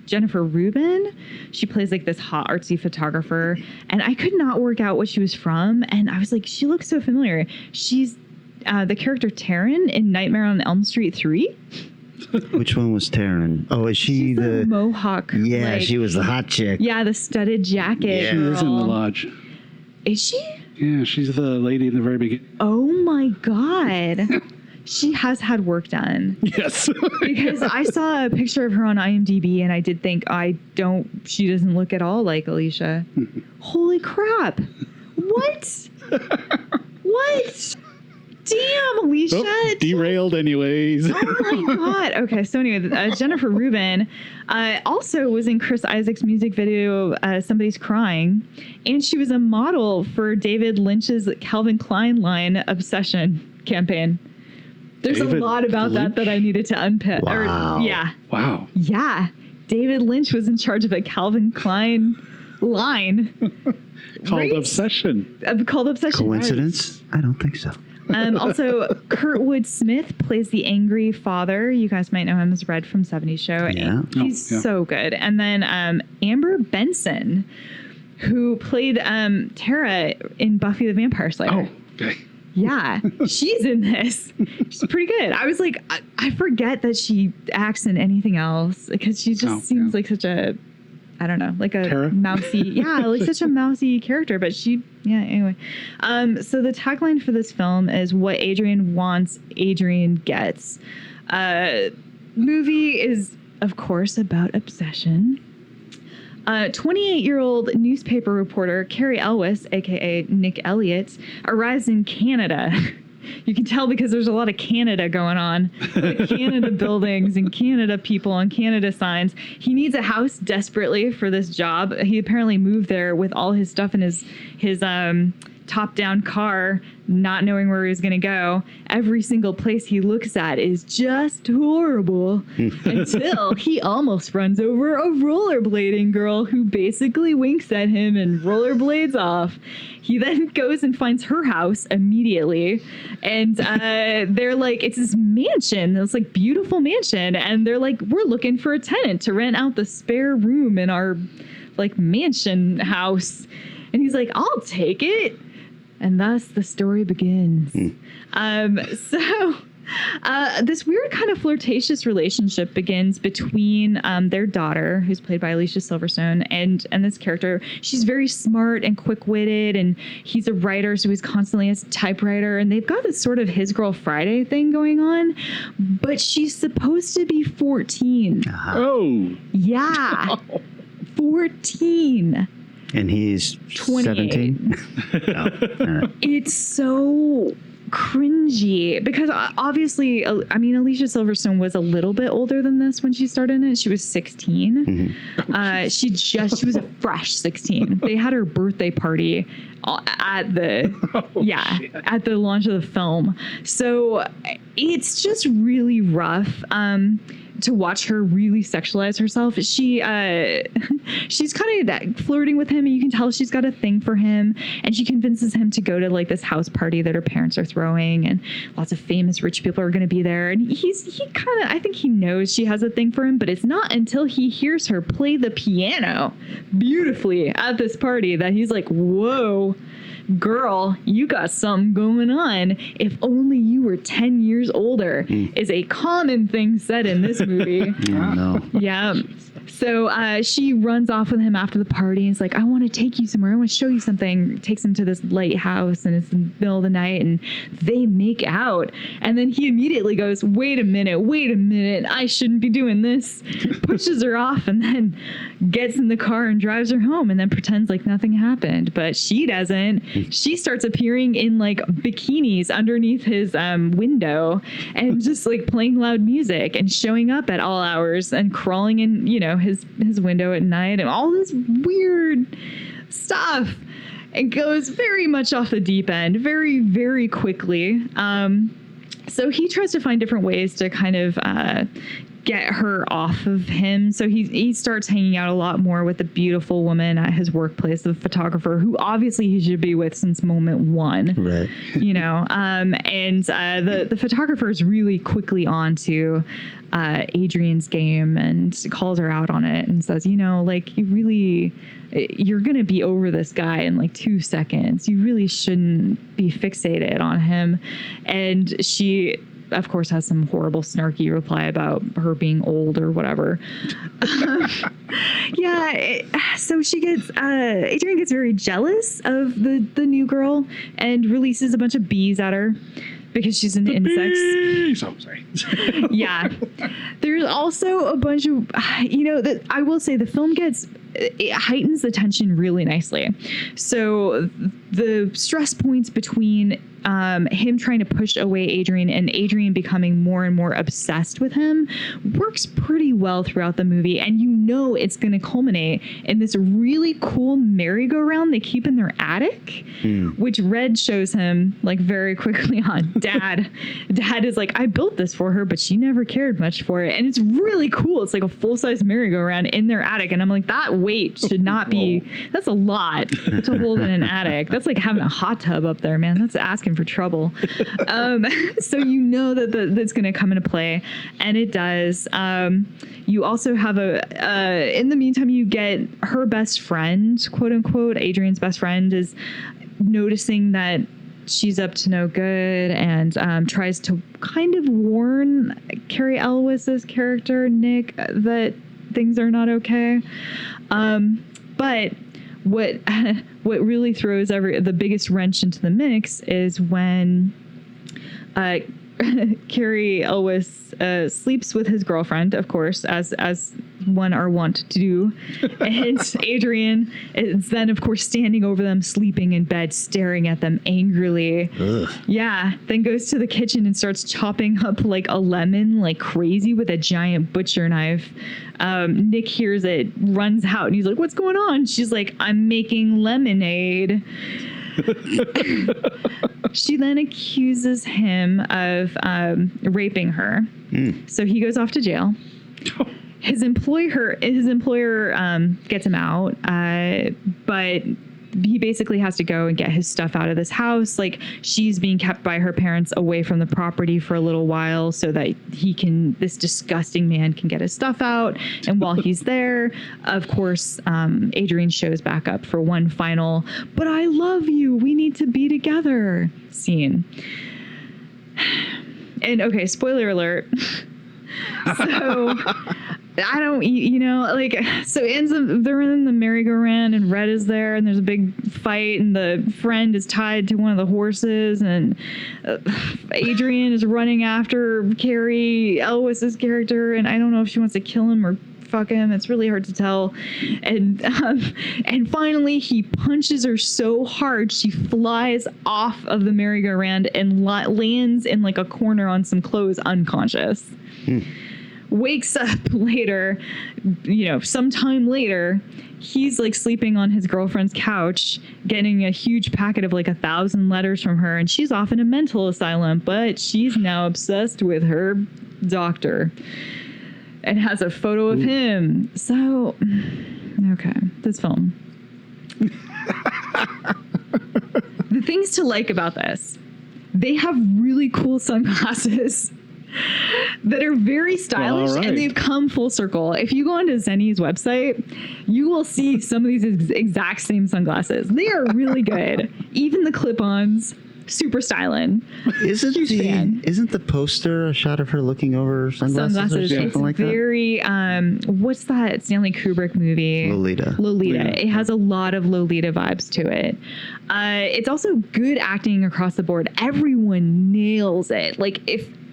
Jennifer Rubin. She plays like this hot artsy photographer, and I could not work out what she was from, and I was like, she looks so familiar. She's the character Taryn in Nightmare on Elm Street 3. Which one was Taryn? Oh, is she She's the mohawk? Yeah, like, she was the hot chick. Yeah, the studded jacket. Yeah. She is in The girl. Lodge. Is she? Yeah, she's the lady in the very beginning. Oh my God. She has had work done. Yes. Because I saw a picture of her on IMDb and I did think, she doesn't look at all like Alicia. Holy crap. What? What? Damn, Alicia. Oh, derailed anyways. Oh my God. Okay, so anyway, Jennifer Rubin also was in Chris Isaak's music video, Somebody's Crying, and she was a model for David Lynch's Calvin Klein line Obsession campaign. There's David a lot about Lynch? that I needed to unpick. Wow. Wow. Yeah. David Lynch was in charge of a Calvin Klein line. Called Right? Obsession. Called Obsession. Coincidence? I don't think so. Also, Kurtwood Smith plays the angry father. You guys might know him as Red from 70s Show. Yeah. He's Oh, yeah. so good. And then Amber Benson, who played Tara in Buffy the Vampire Slayer. Oh, okay. Yeah, she's in this. She's pretty good. I was like, I forget that she acts in anything else because she just seems like such a, I don't know, like a Tara? mousy, like such a mousy character. But anyway. So the tagline for this film is "What Adrian wants, Adrian gets." Movie is, of course, about obsession. 28-year-old newspaper reporter Carrie Elwes, aka Nick Elliott, arrives in Canada. You can tell because there's a lot of Canada going on. Like Canada buildings and Canada people and Canada signs. He needs a house desperately for this job. He apparently moved there with all his stuff in his top-down car, not knowing where he was going to go. Every single place he looks at is just horrible until he almost runs over a rollerblading girl who basically winks at him and rollerblades off. He then goes and finds her house immediately, and they're like, it's this mansion, this like beautiful mansion, and they're like, we're looking for a tenant to rent out the spare room in our like mansion house. And he's like, I'll take it. And thus the story begins. This weird kind of flirtatious relationship begins between their daughter, who's played by Alicia Silverstone, and this character. She's very smart and quick-witted, and he's a writer, so he's constantly a typewriter. And they've got this sort of His Girl Friday thing going on, but she's supposed to be 14. Oh. Yeah. 14. And he's 28. 17. Oh, all right. It's so cringy because obviously, I mean, Alicia Silverstone was a little bit older than this when she started in it. She was 16. She was a fresh 16. They had her birthday party at the at the launch of the film. So it's just really rough. To watch her really sexualize herself. She's kind of that flirting with him, and you can tell she's got a thing for him, and she convinces him to go to like this house party that her parents are throwing, and lots of famous rich people are going to be there, and he kind of, I think he knows she has a thing for him, but it's not until he hears her play the piano beautifully at this party that he's like, whoa, girl, you got something going on. If only you were 10 years older is a common thing said in this movie. Oh, no. Yeah. So she runs off with him after the party and is like, I want to take you somewhere. I want to show you something. Takes him to this lighthouse, and it's in the middle of the night, and they make out. And then he immediately goes, wait a minute. I shouldn't be doing this. Pushes her off and then gets in the car and drives her home and then pretends like nothing happened. But she doesn't. She starts appearing in like bikinis underneath his window and just like playing loud music and showing up at all hours and crawling in, his window at night and all this weird stuff. It goes very much off the deep end very, very quickly. So he tries to find different ways to kind of get her off of him. So he starts hanging out a lot more with the beautiful woman at his workplace, the photographer, who obviously he should be with since moment one. Right. And the photographer is really quickly on to Adrian's game and calls her out on it and says, you're going to be over this guy in like 2 seconds. You really shouldn't be fixated on him. And she, of course, has some horrible snarky reply about her being old or whatever. So she gets, Adrian gets very jealous of the new girl and releases a bunch of bees at her because she's an insect. Oh, sorry. Yeah. There's also a bunch of, I will say the film it heightens the tension really nicely. So the stress points between him trying to push away Adrian and Adrian becoming more and more obsessed with him works pretty well throughout the movie. And it's going to culminate in this really cool merry-go-round they keep in their attic, which Red shows him like very quickly on. Dad is like, I built this for her, but she never cared much for it. And it's really cool. It's like a full-size merry-go-round in their attic. And I'm like, that weight should not be, that's a lot to hold in an attic. that's like having a hot tub up there, man. That's asking for trouble. So you know that's going to come into play, and it does. You also have in the meantime, you get her best friend, quote unquote, Adrian's best friend is noticing that she's up to no good and tries to kind of warn Carrie Elwes's character, Nick, that things are not okay. But what really throws the biggest wrench into the mix is when Carrie Elwes sleeps with his girlfriend, of course, as one are wont to do. And Adrian is then, of course, standing over them, sleeping in bed, staring at them angrily. Ugh. Yeah. Then goes to the kitchen and starts chopping up like a lemon like crazy with a giant butcher knife. Nick hears it, runs out, and he's like, "What's going on?" She's like, "I'm making lemonade." She then accuses him of raping her. So he goes off to jail. His employer gets him out, but he basically has to go and get his stuff out of this house. Like, she's being kept by her parents away from the property for a little while so that this disgusting man can get his stuff out. And while he's there, of course, Adrian shows back up for one final, "But I love you, we need to be together" scene. And okay, spoiler alert. So I don't, so it ends up, they're in the merry-go-round and Red is there and there's a big fight and the friend is tied to one of the horses and Adrian is running after Carrie Elwes's character, and I don't know if she wants to kill him or fuck him. It's really hard to tell. And finally he punches her so hard she flies off of the merry-go-round and lands in like a corner on some clothes unconscious. Wakes up later, sometime later, he's like sleeping on his girlfriend's couch, getting a huge packet of like 1,000 letters from her, and she's off in a mental asylum, but she's now obsessed with her doctor and has a photo of him. So, okay, this film. The things to like about this, they have really cool sunglasses that are very stylish, and they've come full circle. If you go onto Zenny's website, you will see some of these exact same sunglasses. They are really good. Even the clip-ons, super styling. Isn't the poster a shot of her looking over sunglasses or something it's like very, that? What's that Stanley Kubrick movie? Lolita. It has a lot of Lolita vibes to it. It's also good acting across the board. Everyone nails it. Like,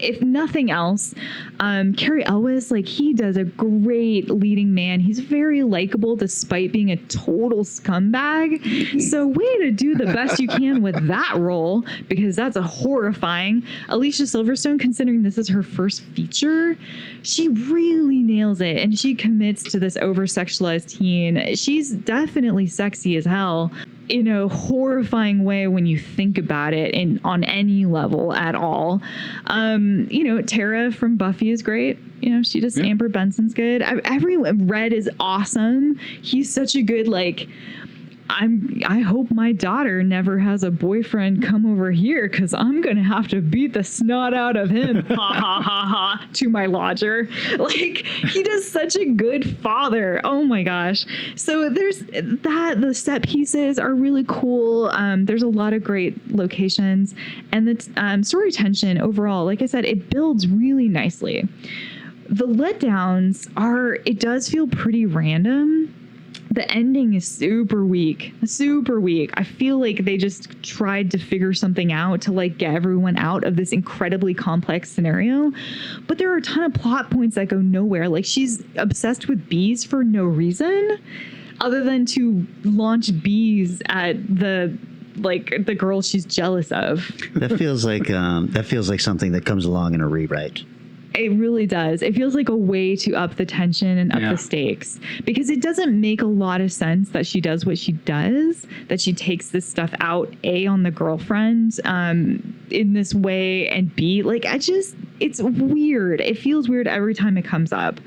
if nothing else, Carrie Elwes, like, he does a great leading man. He's very likable despite being a total scumbag. So way to do the best you can with that role, because that's a horrifying. Alicia Silverstone, considering this is her first feature, she really nails it, and she commits to this over-sexualized teen. She's definitely sexy as hell in a horrifying way when you think about it, and on any level at all. Tara from Buffy is great. She does. Amber Benson's good. Everyone. Red is awesome. He's such a good, like, I hope my daughter never has a boyfriend come over here because I'm going to have to beat the snot out of him. Ha ha ha ha, to my lodger. Like, he does such a good father. Oh my gosh. So there's that. The set pieces are really cool. There's a lot of great locations, and the story tension overall, like I said, it builds really nicely. The letdowns it does feel pretty random. The ending is super weak. I feel like they just tried to figure something out to, like, get everyone out of this incredibly complex scenario. But there are a ton of plot points that go nowhere. Like, she's obsessed with bees for no reason other than to launch bees at the girl she's jealous of. That feels like something that comes along in a rewrite. It really does. It feels like a way to up the tension and up the stakes, because it doesn't make a lot of sense that she does what she does, that she takes this stuff out, A, on the girlfriend in this way, and B, like, it's weird. It feels weird every time it comes up.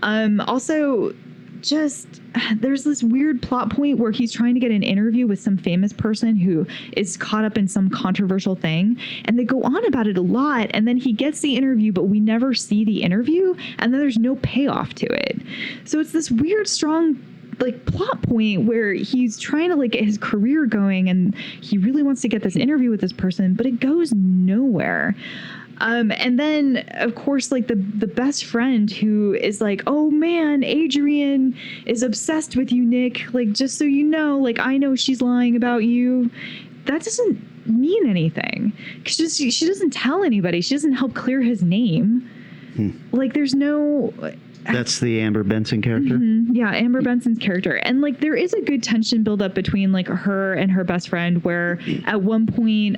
Also, there's this weird plot point where he's trying to get an interview with some famous person who is caught up in some controversial thing, and they go on about it a lot, and then he gets the interview, but we never see the interview, and then there's no payoff to it. So it's this weird, strong like plot point where he's trying to like get his career going, and he really wants to get this interview with this person, but it goes nowhere. And then, of course, like the best friend who is like, oh man, Adrian is obsessed with you, Nick. Like, just so you know, like, I know she's lying about you. That doesn't mean anything. She doesn't tell anybody. She doesn't help clear his name. Like, there's no... That's the Amber Benson character? Mm-hmm. Yeah, Amber Benson's character. And like there is a good tension build up between like her and her best friend, where at one point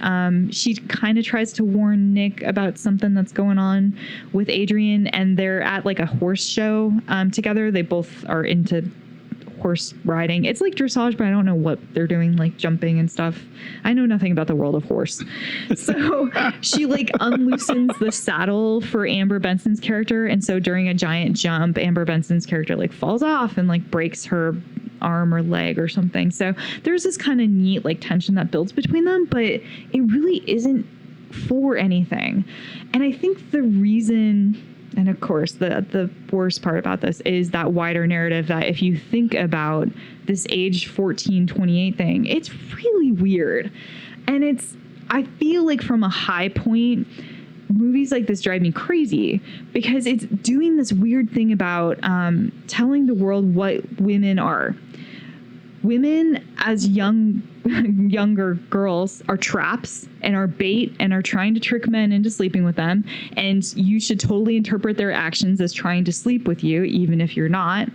she kind of tries to warn Nick about something that's going on with Adrian, and they're at like a horse show together. They both are into horse riding. It's like dressage, but I don't know what they're doing, like jumping and stuff. I know nothing about the world of horse. So she like unloosens the saddle for Amber Benson's character, and so during a giant jump, Amber Benson's character like falls off and like breaks her arm or leg or something. So there's this kind of neat like tension that builds between them, but it really isn't for anything. And I think the reason, and of course, the worst part about this is that wider narrative that if you think about this age 14, 28 thing, it's really weird. And I feel like from a high point, movies like this drive me crazy because it's doing this weird thing about telling the world what women are. Women as younger girls are traps and are bait and are trying to trick men into sleeping with them. And you should totally interpret their actions as trying to sleep with you, even if you're not.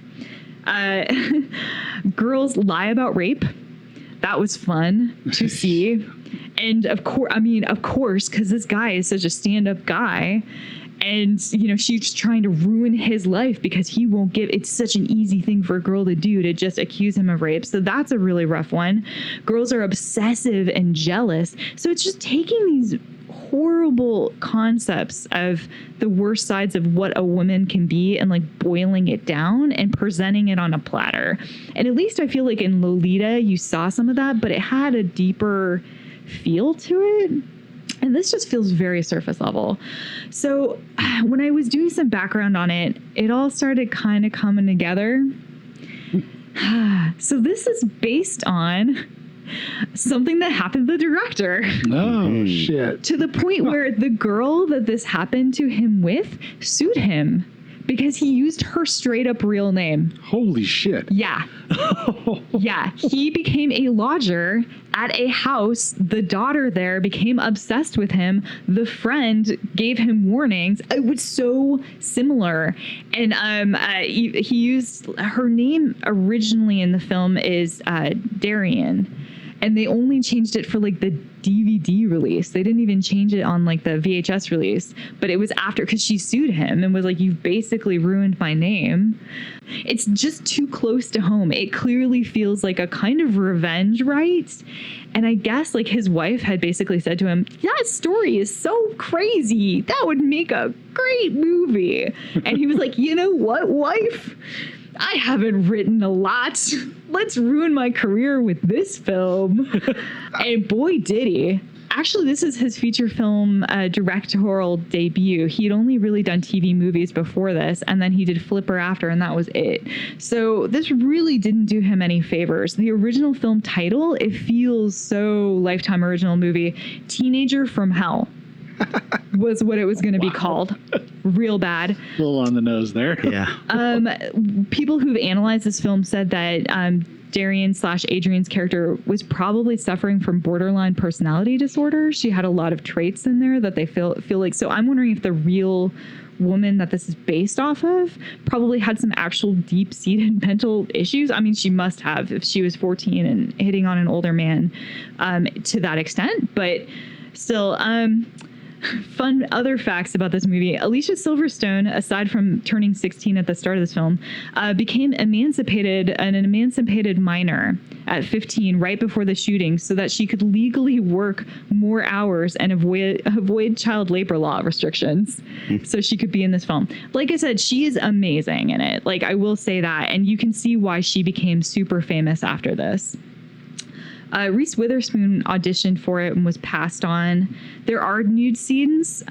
Girls lie about rape. That was fun to see. And of course, because this guy is such a stand-up guy. And, you know, she's trying to ruin his life because he won't give. It's such an easy thing for a girl to do, to just accuse him of rape. So that's a really rough one. Girls are obsessive and jealous. So it's just taking these horrible concepts of the worst sides of what a woman can be and like boiling it down and presenting it on a platter. And at least I feel like in Lolita, you saw some of that, but it had a deeper feel to it. And this just feels very surface level. So when I was doing some background on it, it all started kind of coming together. So this is based on something that happened to the director. Oh, shit. To the point where the girl that this happened to him with sued him because he used her straight up real name. Holy shit. Yeah. Yeah. He became a lodger at a house. The daughter there became obsessed with him. The friend gave him warnings. It was so similar. And he used her name originally in the film is Darian. And they only changed it for like the DVD release. They didn't even change it on like the VHS release, but it was after, because she sued him and was like, you've basically ruined my name. It's just too close to home. It clearly feels like a kind of revenge, right? And I guess like his wife had basically said to him, that story is so crazy. That would make a great movie. And he was like, you know what, wife? I haven't written a lot. Let's ruin my career with this film. And boy, did he. Actually, this is his feature film directorial debut. He'd only really done TV movies before this, and then he did Flipper after, and that was it. So this really didn't do him any favors. The original film title, it feels so Lifetime original movie. Teenager from Hell was what it was going to be called. Real bad. A little on the nose there. Yeah. People who've analyzed this film said that Darian/Adrian's character was probably suffering from borderline personality disorder. She had a lot of traits in there that they feel like. So I'm wondering if the real woman that this is based off of probably had some actual deep-seated mental issues. I mean, she must have if she was 14 and hitting on an older man to that extent. But still, Fun other facts about this movie. Alicia Silverstone, aside from turning 16 at the start of this film, became an emancipated minor at 15 right before the shooting so that she could legally work more hours and avoid child labor law restrictions. So she could be in this film. Like I said, she is amazing in it. Like, I will say that. And you can see why she became super famous after this. Reese Witherspoon auditioned for it and was passed on. There are nude scenes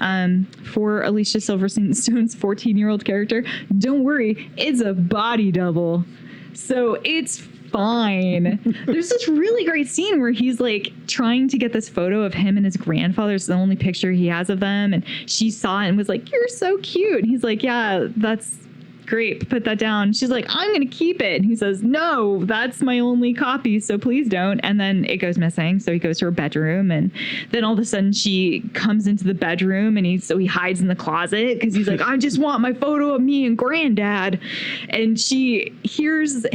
for Alicia Silverstone's 14-year-old character. Don't worry, it's a body double. So it's fine. There's this really great scene where he's like trying to get this photo of him and his grandfather. It's the only picture he has of them. And she saw it and was like, "You're so cute." And he's like, "Yeah, that's great. Put that down." She's like, "I'm going to keep it." And he says, "No, that's my only copy, so please don't." And then it goes missing. So he goes to her bedroom, and then all of a sudden she comes into the bedroom, and he hides in the closet because he's like, "I just want my photo of me and granddad." And she hears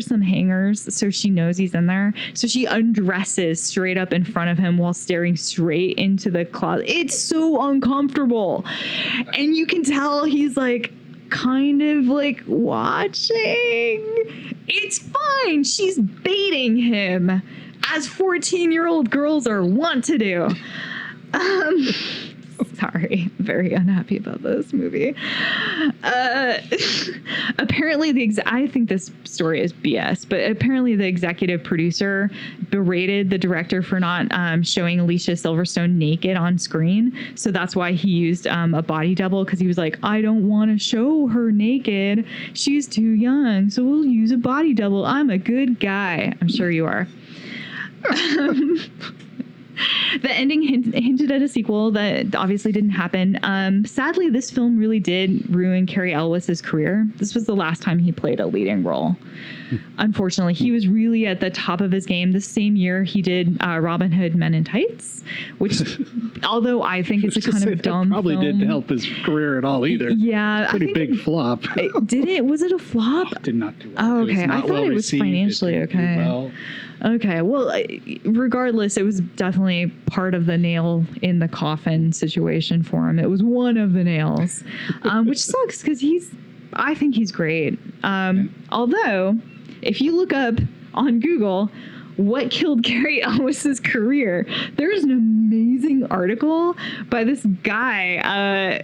some hangers, so she knows he's in there. So she undresses straight up in front of him while staring straight into the closet. It's so uncomfortable. And you can tell he's like, kind of like watching. It's fine. She's baiting him, as 14-year-old girls are wont to do. Sorry, very unhappy about this movie. Apparently, I think this story is BS, but apparently the executive producer berated the director for not showing Alicia Silverstone naked on screen. So that's why he used a body double, because he was like, "I don't want to show her naked. She's too young, so we'll use a body double. I'm a good guy." I'm sure you are. The ending hinted at a sequel that obviously didn't happen. Sadly, this film really did ruin Cary Elwes's career. This was the last time he played a leading role. Unfortunately, he was really at the top of his game. The same year he did Robin Hood Men in Tights, which, although I think it's a kind of dumb probably film, didn't help his career at all either. Yeah. Pretty big flop. Did it? Was it a flop? Did not do well. Oh, okay. I thought it was financially okay. Well. Okay. Well, regardless, it was definitely part of the nail in the coffin situation for him. It was one of the nails, which sucks because I think he's great. Although, if you look up on Google what killed Cary Elwes's career, there's an amazing article by this guy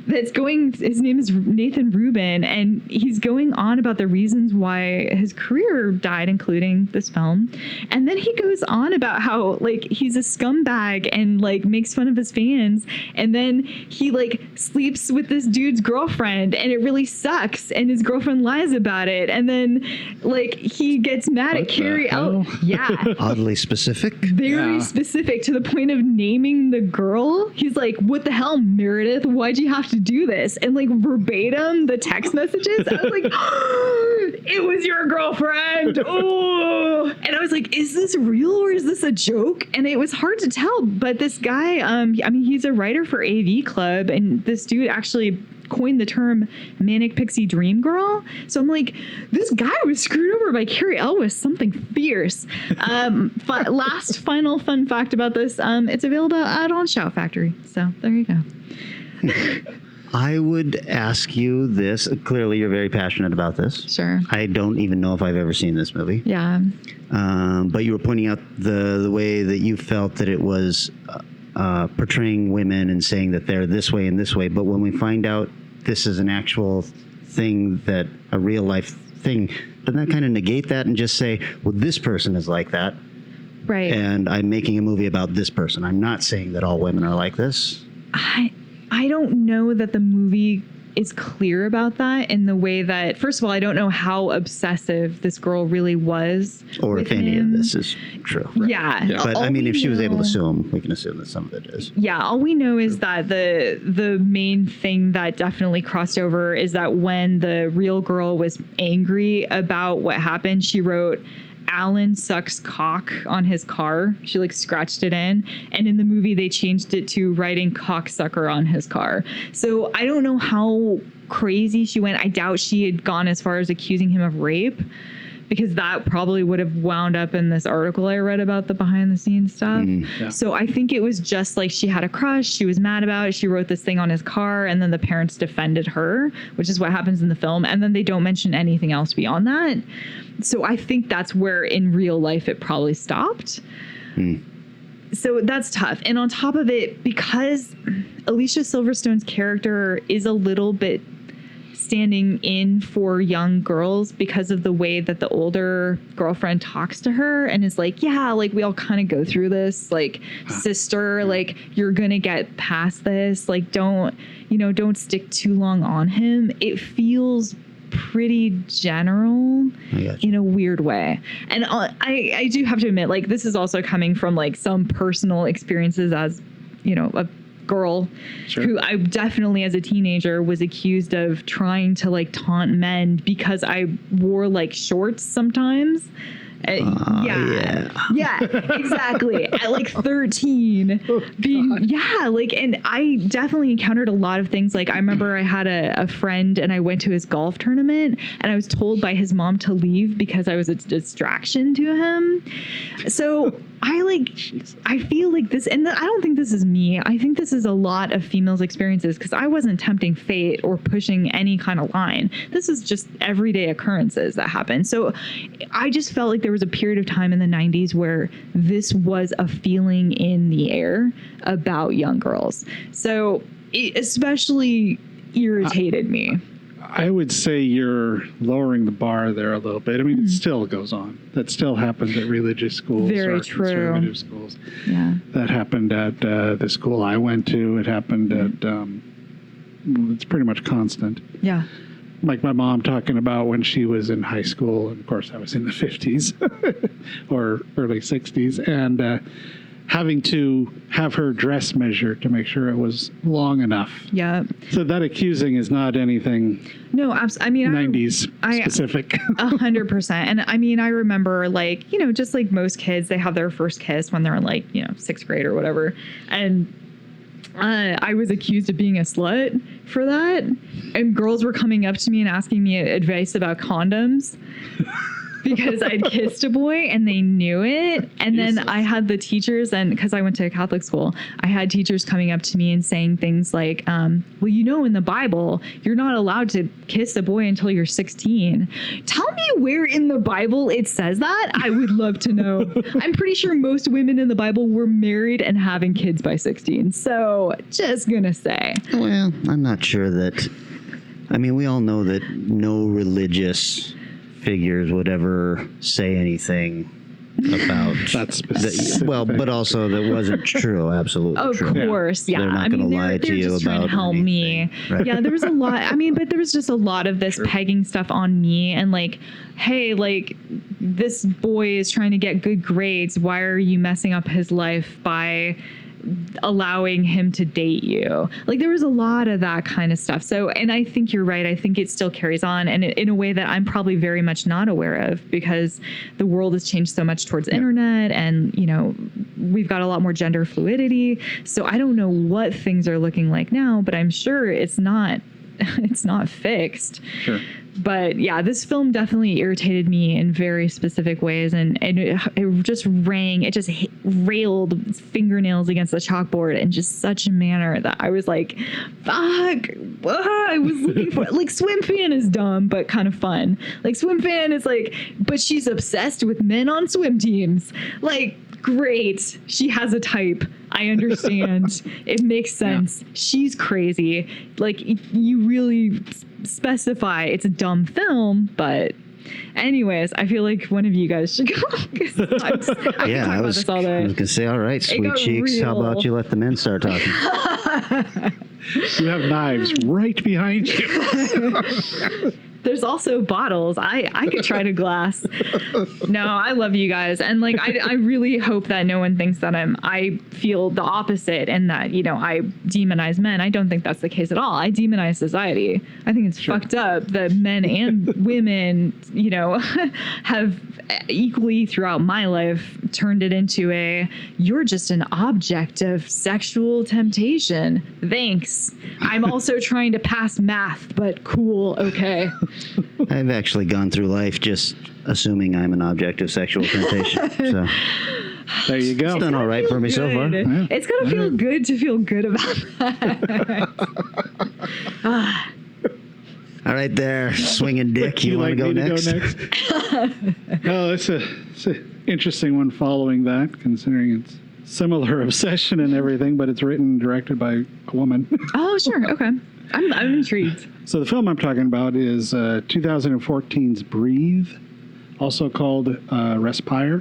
his name is Nathan Rubin, and he's going on about the reasons why his career died, including this film. And then he goes on about how like he's a scumbag and like makes fun of his fans, and then he like sleeps with this dude's girlfriend and it really sucks, and his girlfriend lies about it, and then like he gets mad at Cary Elwes. Yeah. Oddly specific. Very specific, to the point of naming the girl. He's like, "What the hell, Meredith? Why'd you have to do this?" And like verbatim, the text messages, I was like, "It was your girlfriend." Oh. And I was like, "Is this real or is this a joke?" And it was hard to tell. But this guy, he's a writer for AV Club, and this dude actually coined the term manic pixie dream girl. So I'm like, this guy was screwed over by Cary Elwes, something fierce. Last final fun fact about this, it's available out on Shout Factory. So there you go. I would ask you this. Clearly, you're very passionate about this. Sure. I don't even know if I've ever seen this movie. Yeah. But you were pointing out the way that you felt that it was portraying women and saying that they're this way and this way. But when we find out this is an actual thing, that a real life thing, doesn't that kind of negate that and just say, well, this person is like that? Right. And I'm making a movie about this person. I'm not saying that all women are like this. I don't know that the movie is clear about that in the way that, first of all, I don't know how obsessive this girl really was. Or if any of this is true. Right? Yeah. But I mean, if she was able to assume, we can assume that some of it is. Yeah. All we know is that the main thing that definitely crossed over is that when the real girl was angry about what happened, she wrote, "Alan sucks cock" on his car. She like scratched it in. And in the movie, they changed it to writing "cocksucker" on his car. So I don't know how crazy she went. I doubt she had gone as far as accusing him of rape, because that probably would have wound up in this article I read about the behind the scenes stuff. Yeah. So I think it was just like she had a crush, she was mad about it, she wrote this thing on his car, and then the parents defended her, which is what happens in the film, and then they don't mention anything else beyond that. So I think that's where in real life it probably stopped. So that's tough. And on top of it, because Alicia Silverstone's character is a little bit standing in for young girls because of the way that the older girlfriend talks to her and is like, yeah, like we all kind of go through this, like sister, like you're gonna get past this, like don't stick too long on him. It feels pretty general in a weird way. And I do have to admit, like, this is also coming from like some personal experiences as, a girl who I definitely as a teenager was accused of trying to like taunt men because I wore like shorts sometimes. Yeah, exactly. At like 13, and I definitely encountered a lot of things. Like I remember I had a friend and I went to his golf tournament and I was told by his mom to leave because I was a distraction to him. So I feel like this, and I don't think this is me. I think this is a lot of females' experiences because I wasn't tempting fate or pushing any kind of line. This is just everyday occurrences that happen. So I just felt like there was a period of time in the 90s where this was a feeling in the air about young girls. So it especially irritated me. I would say you're lowering the bar there a little bit. I mean, it still goes on. That still happens at religious schools Very or true. conservative schools. Yeah. That happened at the school I went to. It happened at, it's pretty much constant. Yeah. Like my mom talking about when she was in high school, and of course I was in the 50s or early 60s, and having to have her dress measured to make sure it was long enough. Yeah. So that accusing is not anything. No, absolutely. I mean, 90s specific. 100%. And I mean, I remember like, just like most kids, they have their first kiss when they're in like, 6th grade or whatever. And I was accused of being a slut for that. And girls were coming up to me and asking me advice about condoms. Because I'd kissed a boy and they knew it. And then I had the teachers, and because I went to a Catholic school, I had teachers coming up to me and saying things like, well, in the Bible, you're not allowed to kiss a boy until you're 16. Tell me where in the Bible it says that. I would love to know. I'm pretty sure most women in the Bible were married and having kids by 16. So just gonna say. Well, I'm not sure that. I mean, we all know that no religious figures would ever say anything about That's specific. but also that wasn't true. Absolutely of true. Course, yeah. They're not going to lie to you just trying about to help me. Right. Yeah, there was a lot. I mean, but there was just a lot of this pegging stuff on me, and like, hey, like this boy is trying to get good grades. Why are you messing up his life by allowing him to date you? Like there was a lot of that kind of stuff. So, and I think you're right. I think it still carries on, and in a way that I'm probably very much not aware of, because the world has changed so much towards internet, and we've got a lot more gender fluidity. So I don't know what things are looking like now, but I'm sure it's not fixed. Sure. But yeah, this film definitely irritated me in very specific ways, and it just railed its fingernails against the chalkboard in just such a manner that I was like, fuck, I was looking for, like, Swim Fan is dumb, but kind of fun. Like, Swim Fan is like, but she's obsessed with men on swim teams. Like, great. She has a type. I understand. It makes sense. Yeah. She's crazy. Like, you really specify it's a dumb film, but anyways, I feel like one of you guys should go. I was going to say, all right, sweet cheeks, how about you let the men start talking? You have knives right behind you. There's also bottles. I could try to glass. No, I love you guys. And like, I really hope that no one thinks that I feel the opposite and that, I demonize men. I don't think that's the case at all. I demonize society. I think it's fucked up that men and women, have equally throughout my life turned it into you're just an object of sexual temptation. Thanks. I'm also trying to pass math, but cool, okay. I've actually gone through life just assuming I'm an object of sexual temptation. So There you go. it's done all right for me so far. Yeah. It's going to feel good to feel good about that. All right there, swinging dick. You want to go next? Oh, it's an interesting one following that, considering it's similar obsession and everything, but it's written and directed by a woman. Oh, sure. Okay. I'm intrigued. So the film I'm talking about is 2014's Breathe, also called Respire.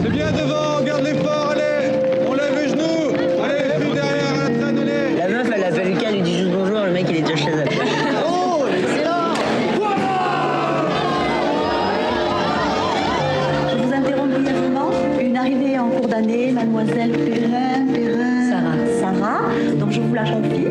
C'est bien devant, garde l'effort, allez. On lève les genoux. Allez, plus derrière, à la traîne, allez. La meuf, elle appelle Lucas, elle lui dit juste bonjour, le mec, il est déjà chez elle. Oh, excellent! Je vous interromps brièvement. Une arrivée en cours d'année, mademoiselle Perrin. Sarah. Donc je vous la confie.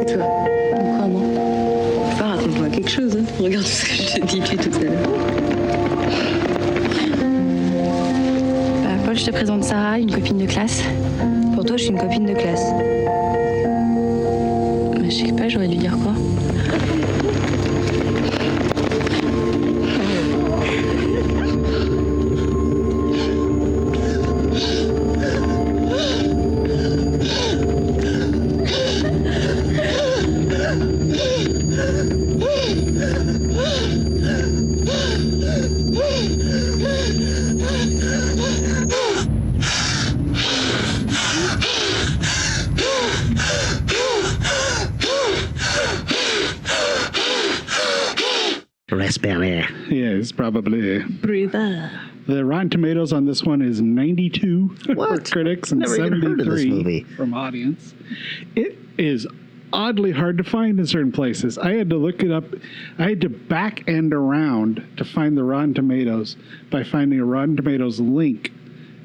Et toi? Pourquoi moi? Enfin, raconte-moi quelque chose. Hein. Regarde tout ce que je t'ai dit depuis tout à l'heure. Paul, je te présente Sarah, une copine de classe. Pour toi, je suis une copine de classe. Mais je sais pas, j'aurais dû dire quoi? Respire. Yeah, it's probably. Breather. The Rotten Tomatoes on this one is 92 for What? critics and Never even heard of this 73 movie. from audience. It is oddly hard to find in certain places. I had to look it up. I had to back end around to find the Rotten Tomatoes by finding a Rotten Tomatoes link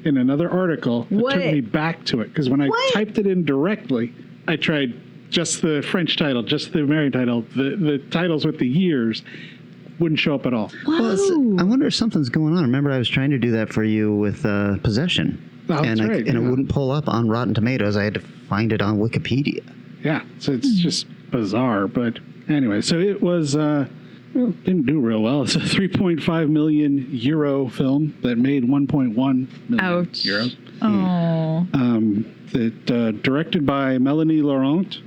in another article that What? took me back to it. Because when I typed it in directly, I tried just the French title, just the American title, the titles with the years wouldn't show up at all. Well, I wonder if something's going on. Remember, I was trying to do that for you with Possession. Oh, that's and right, and it yeah. wouldn't pull up on Rotten Tomatoes. I had to find it on Wikipedia. Yeah, so it's just bizarre. But anyway, so it was, didn't do real well. It's a 3.5 million euro film that made 1.1 million Ouch. euros. Oh. Directed by Melanie Laurent,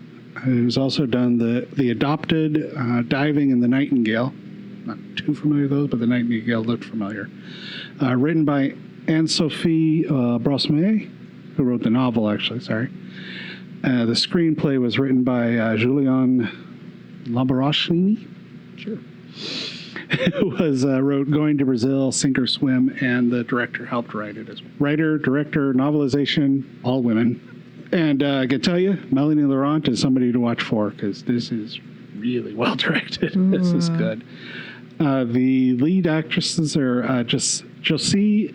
who's also done the Adopted, Diving, and The Nightingale. Not too familiar with those, but The Nightingale looked familiar. Written by Anne-Sophie Brosmet, who wrote the novel, actually, sorry. The screenplay was written by Julian Lamborghini, sure, who wrote Going to Brazil, Sink or Swim, and the director helped write it as well. Writer, director, novelization, all women. And I can tell you, Melanie Laurent is somebody to watch for, because this is really well directed. This is good. The lead actresses are Josephine.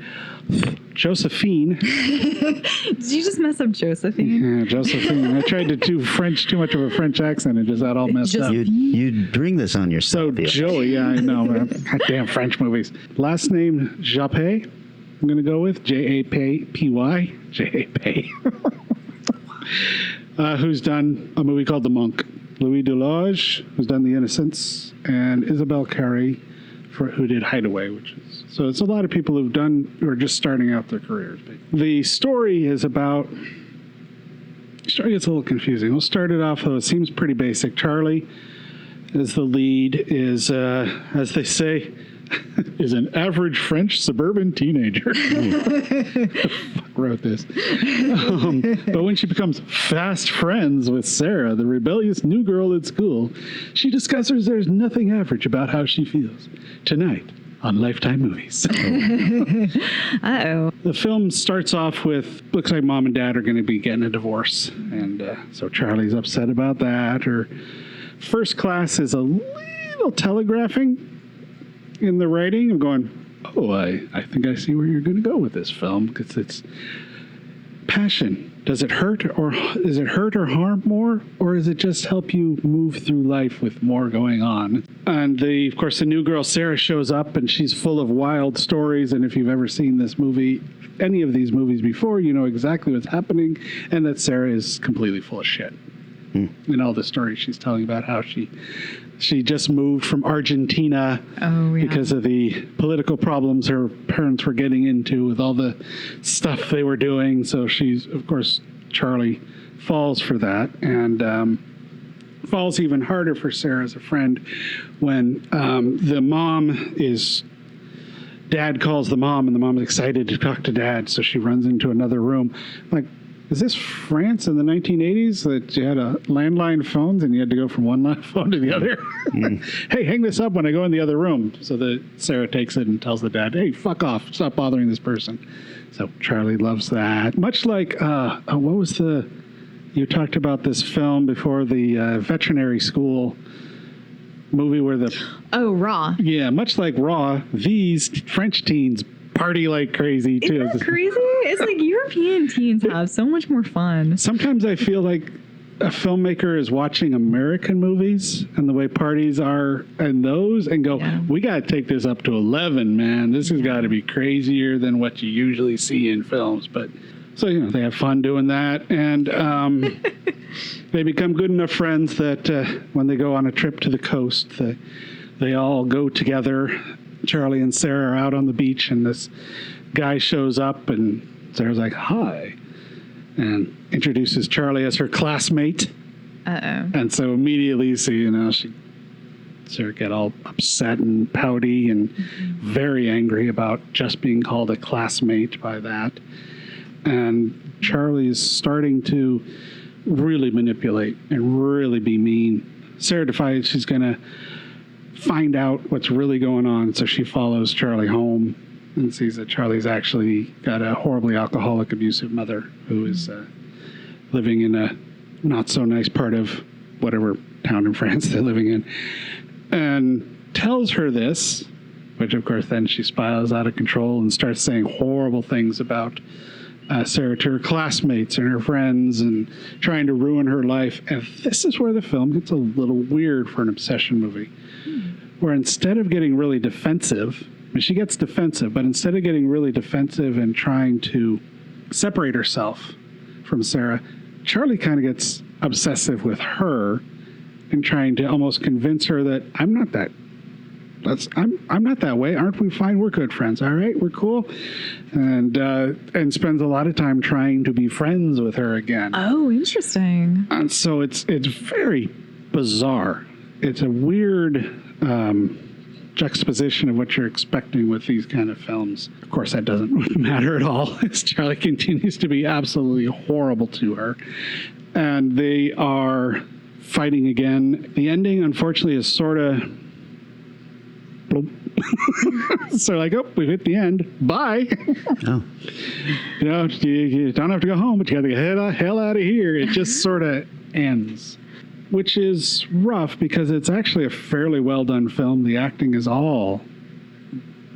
Did you just mess up Josephine? Yeah, Josephine. I tried to do too much of a French accent and just got all messed up. You bring this on So yourself. Joey, yeah, I know, man. Goddamn French movies. Last name, Japay. I'm going to go with Japy. Japay. Who's done a movie called The Monk. Louis Delage, who's done The Innocents, and Isabelle Carey, who did Hideaway, so it's a lot of people who are just starting out their careers. The story is about. The story gets a little confusing. We'll start it off, though. It seems pretty basic. Charlie, as the lead, is, as they say, is an average French suburban teenager. Who the fuck wrote this? But when she becomes fast friends with Sarah, the rebellious new girl at school, she discovers there's nothing average about how she feels. Tonight on Lifetime Movies. Uh-oh. The film starts off with, looks like mom and dad are going to be getting a divorce. And so Charlie's upset about that. Her First Class is a little telegraphing in the writing. I'm going, I think I see where you're going to go with this film, because it's passion. Does it hurt or harm more, or does it just help you move through life with more going on? And of course, the new girl Sarah shows up, and she's full of wild stories. And if you've ever seen this movie, any of these movies before, you know exactly what's happening, and that Sarah is completely full of shit. In all the stories she's telling about how she just moved from Argentina because of the political problems her parents were getting into with all the stuff they were doing. So she's, of course, Charlie falls for that, and falls even harder for Sarah as a friend when the mom is... Dad calls the mom, and the mom's excited to talk to Dad, so she runs into another room. Like, is this France in the 1980s that you had a landline phones and you had to go from one phone to the other? Hey, hang this up when I go in the other room. So Sarah takes it and tells the dad, hey, fuck off. Stop bothering this person. So Charlie loves that. Much like, what was you talked about this film before, the veterinary school movie where Raw. Yeah, much like Raw, these French teens party like crazy too. Isn't that crazy? It's like European teens have so much more fun. Sometimes I feel like a filmmaker is watching American movies and the way parties are in those and go, we got to take this up to 11, man. This has got to be crazier than what you usually see in films. But so, they have fun doing that. And they become good enough friends that when they go on a trip to the coast, they all go together. Charlie and Sarah are out on the beach, and this guy shows up, and Sarah's like, hi, and introduces Charlie as her classmate. And so immediately, Sarah get all upset and pouty and very angry about just being called a classmate by that. And Charlie's starting to really manipulate and really be mean. Sarah decides she's going to find out what's really going on, so she follows Charlie home and sees that Charlie's actually got a horribly alcoholic, abusive mother who is living in a not so nice part of whatever town in France they're living in, and tells her this, which of course then she spirals out of control and starts saying horrible things about Sarah to her classmates and her friends and trying to ruin her life. And this is where the film gets a little weird for an obsession movie, where instead of getting really defensive, she gets defensive, but instead of getting really defensive and trying to separate herself from Sarah, Charlie kind of gets obsessive with her and trying to almost convince her that I'm not that way. Aren't we fine? We're good friends. All right, we're cool. And spends a lot of time trying to be friends with her again. Oh, interesting. And so it's very bizarre. It's a weird juxtaposition of what you're expecting with these kind of films. Of course, that doesn't matter at all, as Charlie continues to be absolutely horrible to her. And they are fighting again. The ending, unfortunately, is sort of... So we've hit the end. Bye. Oh. You don't have to go home, but you got to get the hell out of here. It just sort of ends, which is rough because it's actually a fairly well done film. The acting is all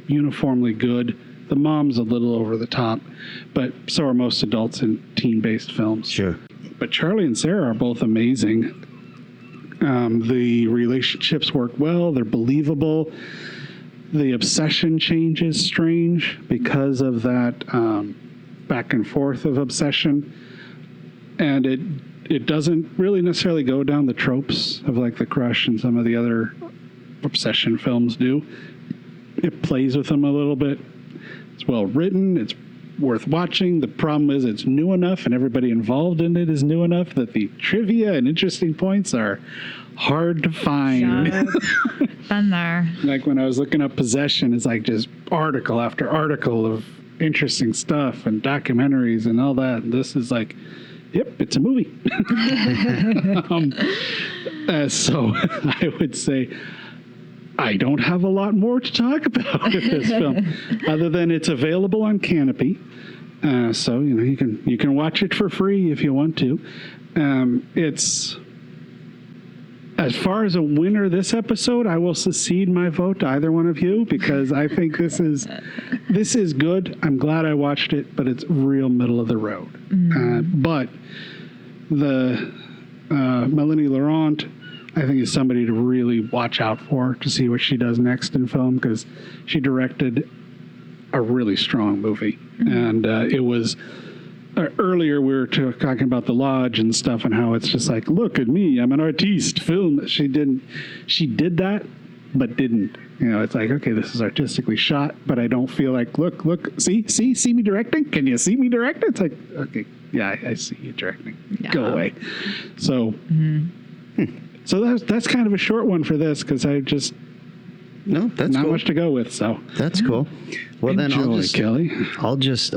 uniformly good. The mom's a little over the top, but so are most adults in teen-based films. Sure. But Charlie and Sarah are both amazing. The relationships work well. They're believable. The obsession change is strange because of that back and forth of obsession. And it doesn't really necessarily go down the tropes of like The Crush and some of the other obsession films do. It plays with them a little bit. It's well written. It's worth watching. The problem is it's new enough and everybody involved in it is new enough that the trivia and interesting points are hard to find. Been there. Like when I was looking up Possession, it's like just article after article of interesting stuff and documentaries and all that. And this is like, yep, it's a movie. So I would say I don't have a lot more to talk about with this film, other than it's available on Canopy. So you can watch it for free if you want to. It's As far as a winner this episode, I will secede my vote to either one of you because I think this is good. I'm glad I watched it, but it's real middle of the road. But the Melanie Laurent, I think, is somebody to really watch out for to see what she does next in film because she directed a really strong movie. And it was... earlier, we were talking about The Lodge and stuff and how it's just like, look at me, I'm an artiste, film. She did that, but didn't. You know, it's like, okay, this is artistically shot, but I don't feel like, look, see me directing? Can you see me directing? It's like, okay, yeah, I see you directing. Yeah. Go away. So, so that's kind of a short one for this because I just... No, that's not cool. much to go with, so. That's cool. Well, Enjoy, then Kelly. I'll just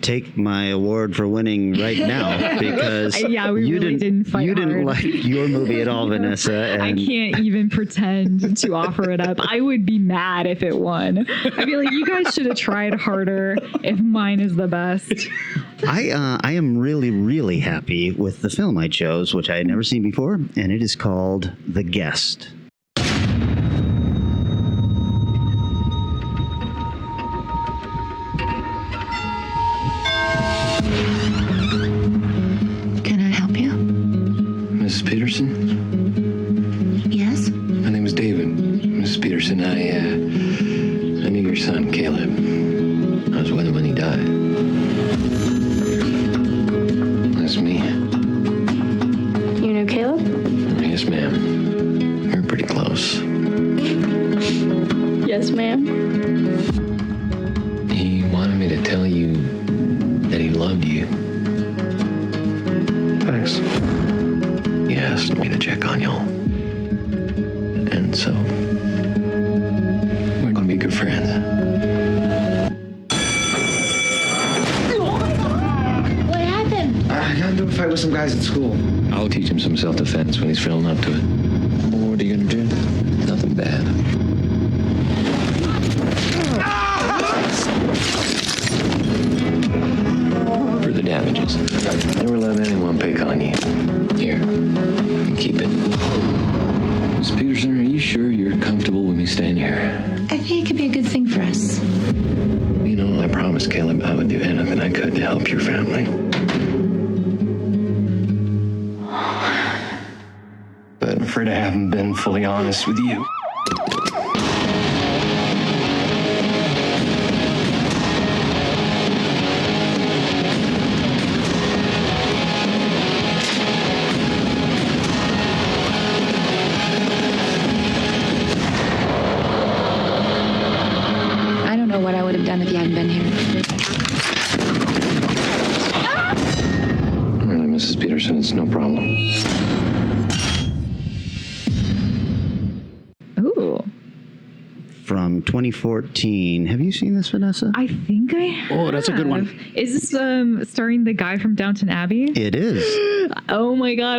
take my award for winning right now because we really didn't fight You didn't hard. like your movie at all, Vanessa. And I can't even pretend to offer it up. I would be mad if it won. I'd be like, you guys should have tried harder if mine is the best. I am really, really happy with the film I chose, which I had never seen before, and it is called The Guest. Can I help you? Mrs. Peterson? Yes? My name is David. Mrs. Peterson, I knew your son, Caleb. I was with him when he died. That's me. You know Caleb? Yes, ma'am. We were pretty close. Yes, ma'am. He wanted me to tell you that he loved you. Thanks. He asked me to check on y'all. And so, we're gonna be good friends. What happened? I got into a fight with some guys at school. I'll teach him some self-defense when he's feeling up to it. What are you gonna do? Nothing bad. For the damages. Never let anyone pick on you. Here, keep it. Miss Peterson, are you sure you're comfortable with me staying here? I think it could be a good thing for us. You know, I promised Caleb I would do anything I could to help your family. But I'm afraid I haven't been fully honest with you. I don't know what I would have done if you hadn't been here. Really, Mrs. Peterson, it's no problem. Ooh. From 2014. Have you seen this, Vanessa? I think I have. Oh, that's a good one. Is this starring the guy from Downton Abbey? It is. Oh my God.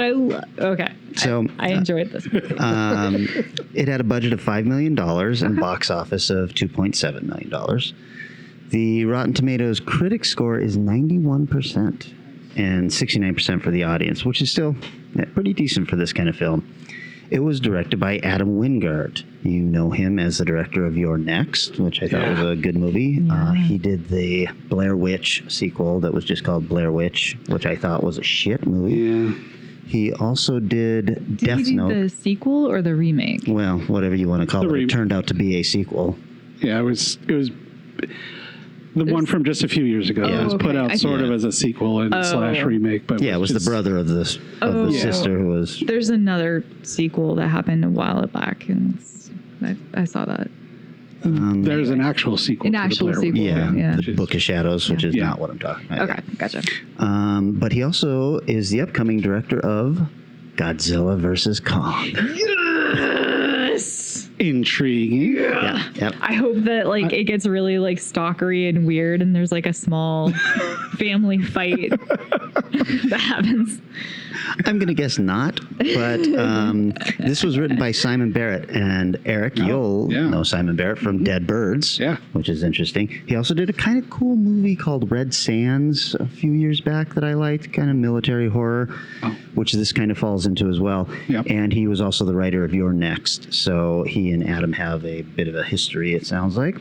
Okay. So I enjoyed this movie. It had a budget of $5 million and box office of $2.7 million. The Rotten Tomatoes critic score is 91% and 69% for the audience, which is still pretty decent for this kind of film. It was directed by Adam Wingard. You know him as the director of You're Next, which I thought was a good movie. He did the Blair Witch sequel that was just called Blair Witch, which I thought was a shit movie. Yeah. He also did Death Did he do Note. the sequel or the remake? Well, whatever you want to call it. It turned out to be a sequel. Yeah, it was the one from just a few years ago. Yeah. It was put out sort of as a sequel and slash remake, but Yeah, it was the just- brother of the sister who was. There's another sequel that happened a while back, and I saw that. There's an actual sequel. An to the actual Blair sequel. Witch. Yeah. The Book of Shadows, which is not what I'm talking about. Okay, gotcha. But he also is the upcoming director of Godzilla vs. Kong. Yes. Intriguing. Yeah. Yep. I hope that it gets really stalkery and weird, and there's a small family fight that happens. I'm going to guess not, but this was written by Simon Barrett. And Eric, you'll know Simon Barrett from Dead Birds, which is interesting. He also did a kind of cool movie called Red Sands a few years back that I liked, kind of military horror, which this kind of falls into as well. Yep. And he was also the writer of You're Next. So he and Adam have a bit of a history, it sounds like.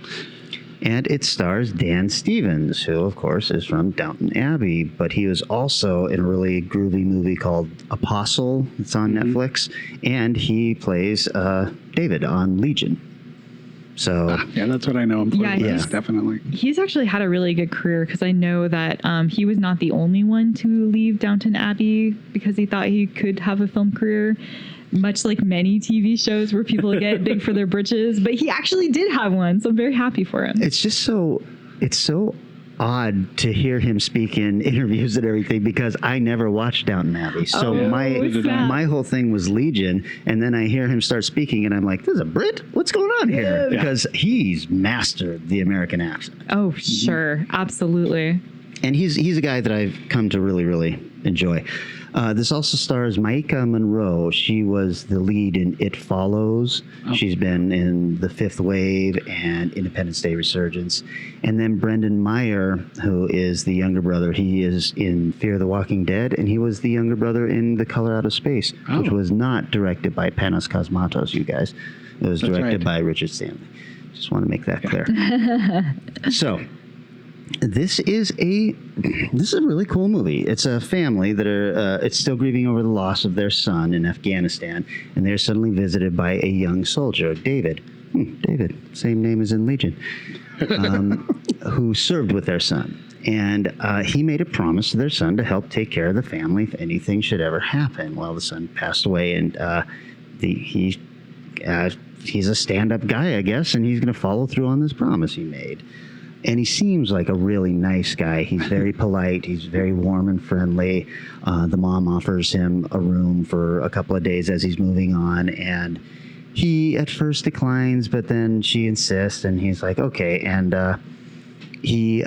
And it stars Dan Stevens, who, of course, is from Downton Abbey, but he was also in a really groovy movie called Apostle. It's on Netflix, and he plays David on Legion. So yeah, that's what I know him for. Yeah, Definitely. He's actually had a really good career because I know that he was not the only one to leave Downton Abbey because he thought he could have a film career. Much like many TV shows where people get big for their britches, but he actually did have one, so I'm very happy for him. It's just so odd to hear him speak in interviews and everything because I never watched Downton Abbey. So my whole thing was Legion, and then I hear him start speaking, and I'm like, "This is a Brit? What's going on here?" Because he's mastered the American accent. Oh, sure, absolutely. And he's a guy that I've come to really, really enjoy. This also stars Maika Monroe. She was the lead in It Follows. She's been in The Fifth Wave and Independence Day Resurgence. And then Brendan Meyer, who is the younger brother. He is in Fear the Walking Dead, and he was the younger brother in The Color Out of Space, which was not directed by Panos Cosmatos, you guys. It was directed by Richard Stanley. Just want to make that clear. So this is a really cool movie. It's a family that are it's still grieving over the loss of their son in Afghanistan, and they're suddenly visited by a young soldier, David. David, same name as in Legion, who served with their son. And he made a promise to their son to help take care of the family if anything should ever happen. Well, the son passed away, and he's a stand-up guy, I guess, and he's going to follow through on this promise he made. And he seems like a really nice guy. He's very polite. He's very warm and friendly. The mom offers him a room for a couple of days as he's moving on. And he at first declines, but then she insists, and he's like, okay. And he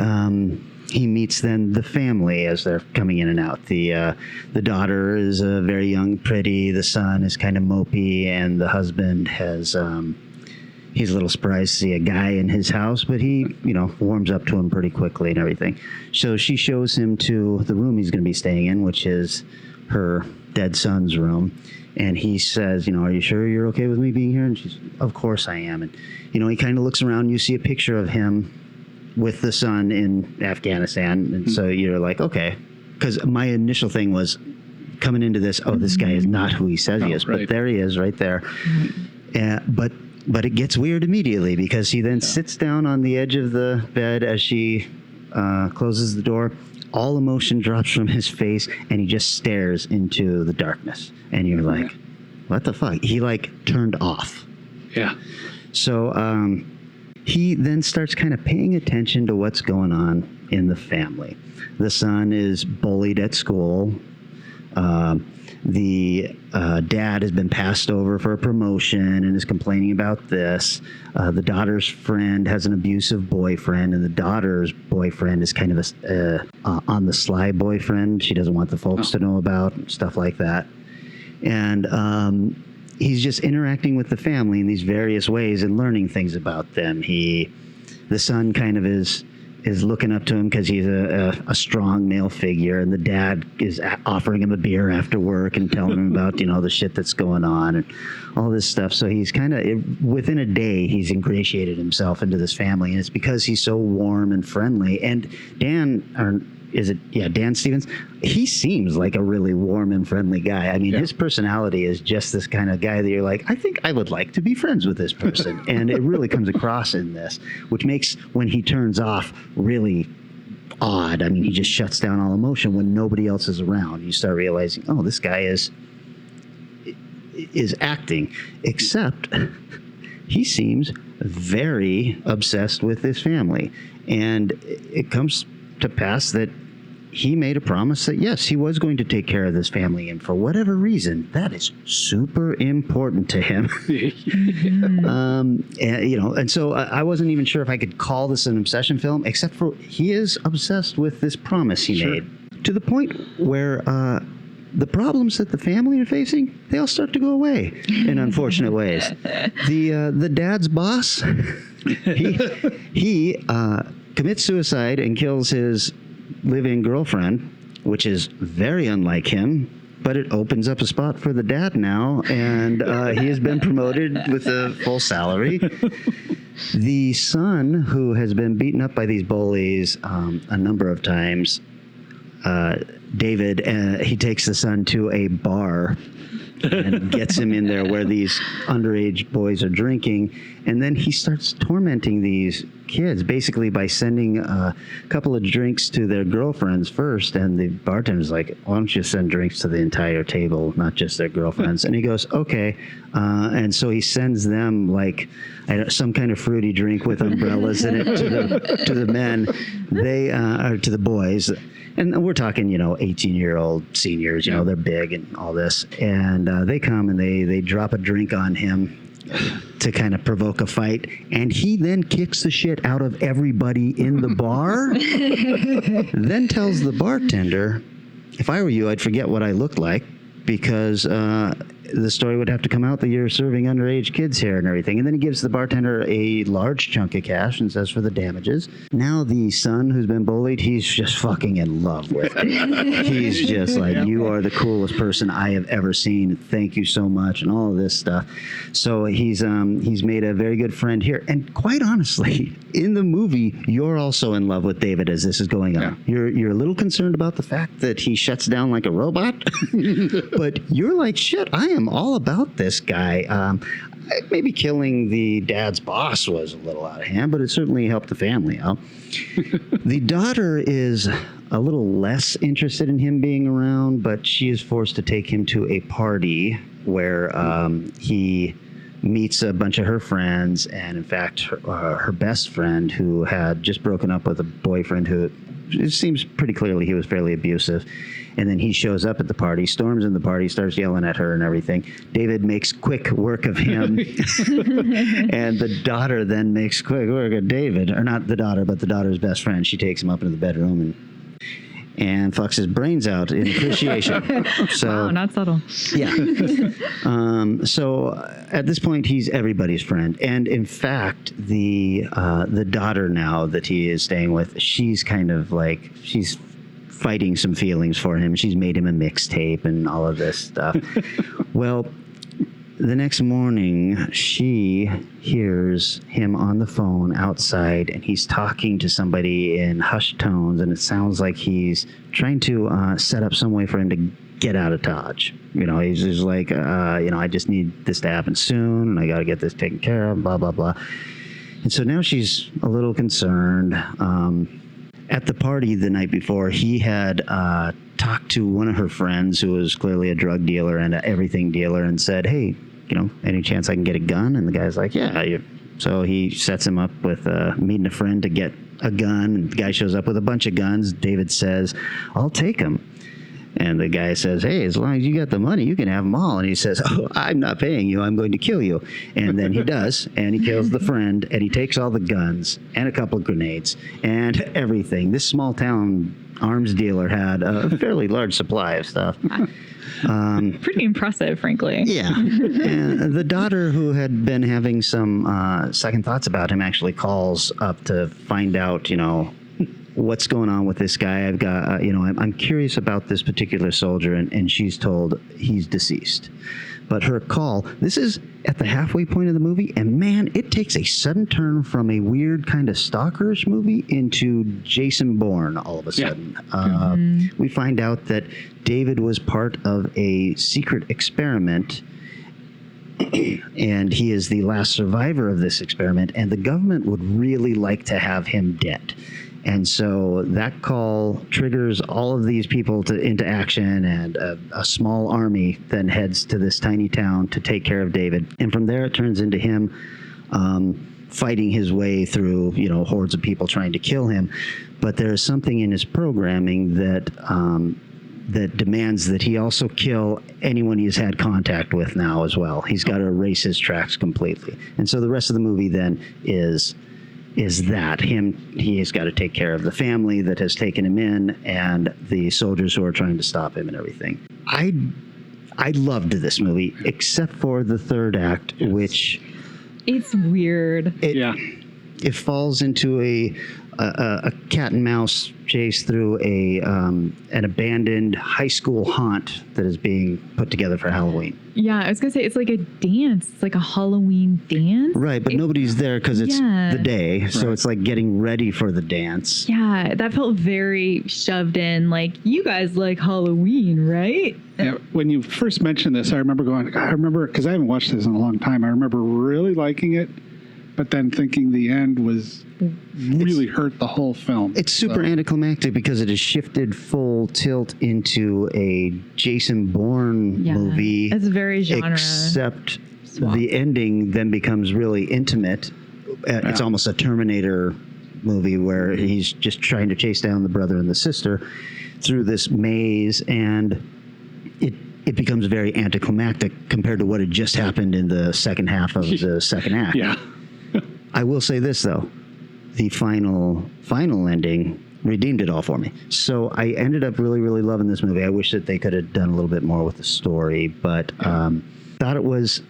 meets then the family as they're coming in and out. The daughter is very young, pretty. The son is kind of mopey, and the husband has... he's a little surprised to see a guy in his house, but he, warms up to him pretty quickly and everything. So she shows him to the room he's going to be staying in, which is her dead son's room. And he says, are you sure you're okay with me being here? And she's, of course I am. And, he kind of looks around. You see a picture of him with the son in Afghanistan. And so you're like, okay. Because my initial thing was coming into this, this guy is not who he says he is. Right. But there he is right there. But it gets weird immediately because he then sits down on the edge of the bed as she closes the door. All emotion drops from his face, and he just stares into the darkness. And you're like, what the fuck? He turned off. Yeah. So he then starts kind of paying attention to what's going on in the family. The son is bullied at school. The dad has been passed over for a promotion and is complaining about this. The daughter's friend has an abusive boyfriend, and the daughter's boyfriend is kind of a on the sly boyfriend she doesn't want the folks to know about, stuff like that. And he's just interacting with the family in these various ways and learning things about them. The son kind of is looking up to him because he's a strong male figure, and the dad is offering him a beer after work and telling him about the shit that's going on and all this stuff. So he's kind of within a day he's ingratiated himself into this family, and it's because he's so warm and friendly. And Dan Stevens, he seems like a really warm and friendly guy. I mean, his personality is just this kind of guy that you're like, I think I would like to be friends with this person. And it really comes across in this, which makes when he turns off really odd. I mean, he just shuts down all emotion when nobody else is around. You start realizing, oh, this guy is acting, except he seems very obsessed with his family. And it comes to pass that he made a promise that, yes, he was going to take care of this family. And for whatever reason, that is super important to him. And so I wasn't even sure if I could call this an obsession film, except for he is obsessed with this promise he made, to the point where the problems that the family are facing, they all start to go away in unfortunate ways. The dad's boss, he commits suicide and kills his live-in girlfriend, which is very unlike him, but it opens up a spot for the dad now, and he has been promoted with a full salary. The son, who has been beaten up by these bullies a number of times, David, he takes the son to a bar and gets him in there where these underage boys are drinking, and then he starts tormenting these kids basically by sending a couple of drinks to their girlfriends first, and the bartender's like, why don't you send drinks to the entire table, not just their girlfriends? And he goes, okay. And so he sends them like some kind of fruity drink with umbrellas in it to the men, or to the boys. And we're talking, 18-year-old seniors, they're big and all this. And they come and they drop a drink on him to kind of provoke a fight. And he then kicks the shit out of everybody in the bar. Then tells the bartender, if I were you, I'd forget what I looked like, because the story would have to come out that you're serving underage kids here and everything. And then he gives the bartender a large chunk of cash and says for the damages. Now the son who's been bullied, he's just fucking in love with it. He's just like, you are the coolest person I have ever seen. Thank you so much, and all of this stuff. So he's made a very good friend here. And quite honestly, in the movie, you're also in love with David as this is going on. Yeah. You're a little concerned about the fact that he shuts down like a robot, but you're like, shit, I am all about this guy. Maybe killing the dad's boss was a little out of hand, but it certainly helped the family out. The daughter is a little less interested in him being around, but she is forced to take him to a party where he meets a bunch of her friends, and in fact, her best friend, who had just broken up with a boyfriend who, it seems pretty clearly he was fairly abusive. And then he shows up at the party, storms in the party, starts yelling at her and everything. David makes quick work of him. And the daughter then makes quick work of David. Or not the daughter, but the daughter's best friend. She takes him up into the bedroom and fucks his brains out in appreciation. So, wow, not subtle. Yeah. So at this point, he's everybody's friend. And in fact, the daughter now that he is staying with, she's kind of like, she's fighting some feelings for him. She's made him a mixtape and all of this stuff. Well, the next morning, she hears him on the phone outside, and he's talking to somebody in hushed tones, and it sounds like he's trying to set up some way for him to get out of Dodge. He's just like, I just need this to happen soon, and I got to get this taken care of, blah, blah, blah. And so now she's a little concerned. At the party the night before, he had talked to one of her friends who was clearly a drug dealer and an everything dealer and said, hey, any chance I can get a gun? And the guy's like, yeah. So he sets him up with meeting a friend to get a gun. And the guy shows up with a bunch of guns. David says, I'll take them. And the guy says, hey, as long as you got the money, you can have them all. And he says, oh, I'm not paying you. I'm going to kill you. And then he does. And he kills the friend. And he takes all the guns and a couple of grenades and everything. This small town arms dealer had a fairly large supply of stuff. Pretty impressive, frankly. Yeah. And the daughter, who had been having some second thoughts about him, actually calls up to find out, what's going on with this guy. I've got, I'm curious about this particular soldier, and she's told he's deceased. But her call, this is at the halfway point of the movie, and man, it takes a sudden turn from a weird kind of stalkerish movie into Jason Bourne all of a sudden. Yeah. We find out that David was part of a secret experiment, and he is the last survivor of this experiment, and the government would really like to have him dead. And so that call triggers all of these people into action, and a small army then heads to this tiny town to take care of David. And from there, it turns into him fighting his way through, hordes of people trying to kill him. But there is something in his programming that that demands that he also kill anyone he's had contact with now as well. He's got to erase his tracks completely. And so the rest of the movie then is that he has got to take care of the family that has taken him in and the soldiers who are trying to stop him and everything. I loved this movie, except for the third act, which it's weird. It falls into a cat and mouse chase through an abandoned high school haunt that is being put together for Halloween. Yeah, I was gonna say it's like a dance. It's like a Halloween dance. Right, but nobody's there because it's the day, so it's like getting ready for the dance. Yeah, that felt very shoved in. Like, you guys like Halloween, right? Yeah, when you first mentioned this, I remember because I haven't watched this in a long time. I remember really liking it, but then thinking the end was really hurt the whole film. It's super anticlimactic because it has shifted full tilt into a Jason Bourne movie. It's very genre. Except the ending then becomes really intimate. It's almost a Terminator movie where he's just trying to chase down the brother and the sister through this maze, and it becomes very anticlimactic compared to what had just happened in the second half of the second act. Yeah. I will say this, though. The final ending redeemed it all for me. So I ended up really, really loving this movie. I wish that they could have done a little bit more with the story, but I thought it was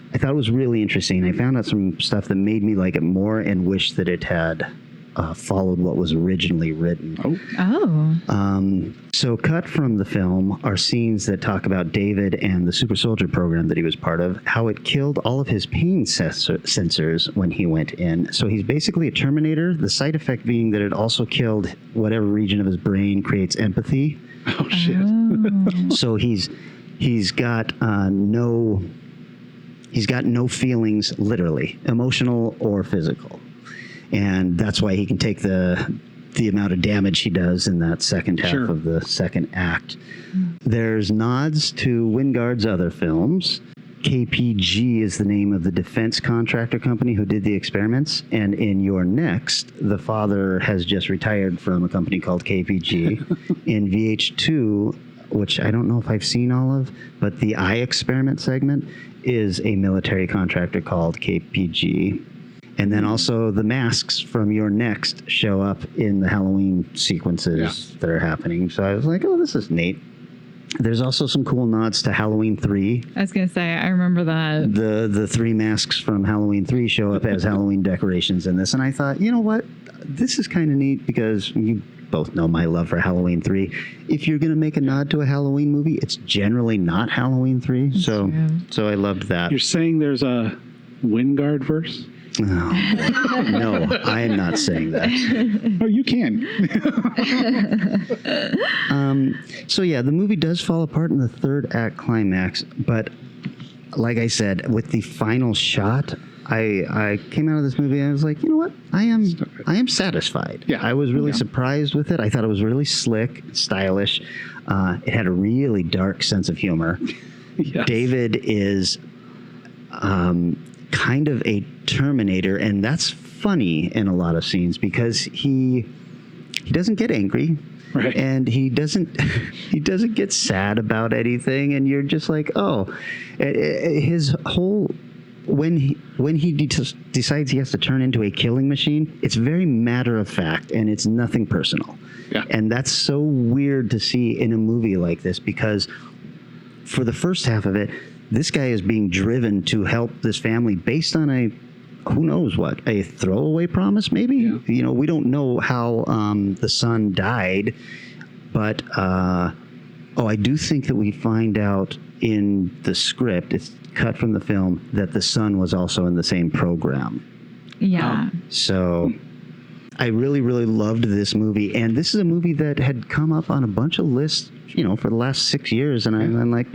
really interesting. I found out some stuff that made me like it more and wish that it had followed what was originally written. So cut from the film are scenes that talk about David and the super soldier program that he was part of, how it killed all of his pain sensors when he went in. So he's basically a Terminator, the side effect being that it also killed whatever region of his brain creates empathy. Oh, shit. So he's got no feelings, literally, emotional or physical. And that's why he can take the amount of damage he does in that second half of the second act. There's nods to Wingard's other films. KPG is the name of the defense contractor company who did the experiments. And in Your Next, the father has just retired from a company called KPG. In VH2, which I don't know if I've seen all of, but the eye experiment segment is a military contractor called KPG. And then also the masks from Your Next show up in the Halloween sequences that are happening. So I was like, oh, this is neat. There's also some cool nods to Halloween 3. I was going to say, I remember that. The three masks from Halloween 3 show up as Halloween decorations in this. And I thought, you know what? This is kind of neat because you both know my love for Halloween 3. If you're going to make a nod to a Halloween movie, it's generally not Halloween 3. That's true. So I loved that. You're saying there's a Wingard verse? No, I am not saying that. Oh, you can. So yeah, the movie does fall apart in the third act climax, but like I said, with the final shot, I came out of this movie and I was like, you know what? I am satisfied. Yeah. I was really surprised with it. I thought it was really slick, stylish. It had a really dark sense of humor. Yes. David is kind of a Terminator, and that's funny in a lot of scenes because he doesn't get angry, right, and he doesn't get sad about anything, and you're just like, oh, his whole when he decides he has to turn into a killing machine, it's very matter of fact and it's nothing personal. Yeah. And that's so weird to see in a movie like this because for the first half of it, this guy is being driven to help this family based on who knows what, a throwaway promise maybe? Yeah. You know, we don't know how the son died, but I do think that we find out in the script, it's cut from the film, that the son was also in the same program. Yeah. So I really, really loved this movie. And this is a movie that had come up on a bunch of lists, for the last 6 years. And I'm like,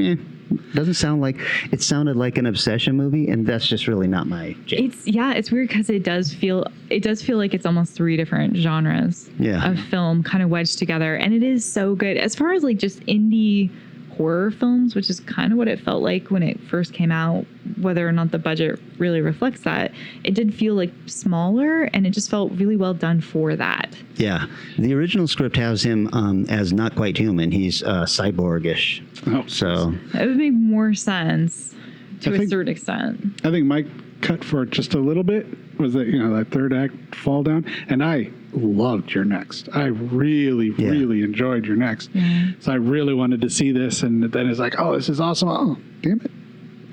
doesn't sound like, it sounded like an obsession movie. And that's just really not my jam. It's weird because it does feel like it's almost 3 different genres of film kind of wedged together. And it is so good. As far as like just indie horror films, which is kind of what it felt like when it first came out, whether or not the budget really reflects that. It did feel like smaller, and it just felt really well done for that. Yeah. The original script has him as not quite human. He's cyborgish. Oh. So It would make more sense to I a think- certain extent. I think Mike cut for it just a little bit was that, that third act fall down. And I loved Your Next. I really, really enjoyed Your Next. Yeah. So I really wanted to see this. And then it's like, oh, this is awesome. Oh, damn it.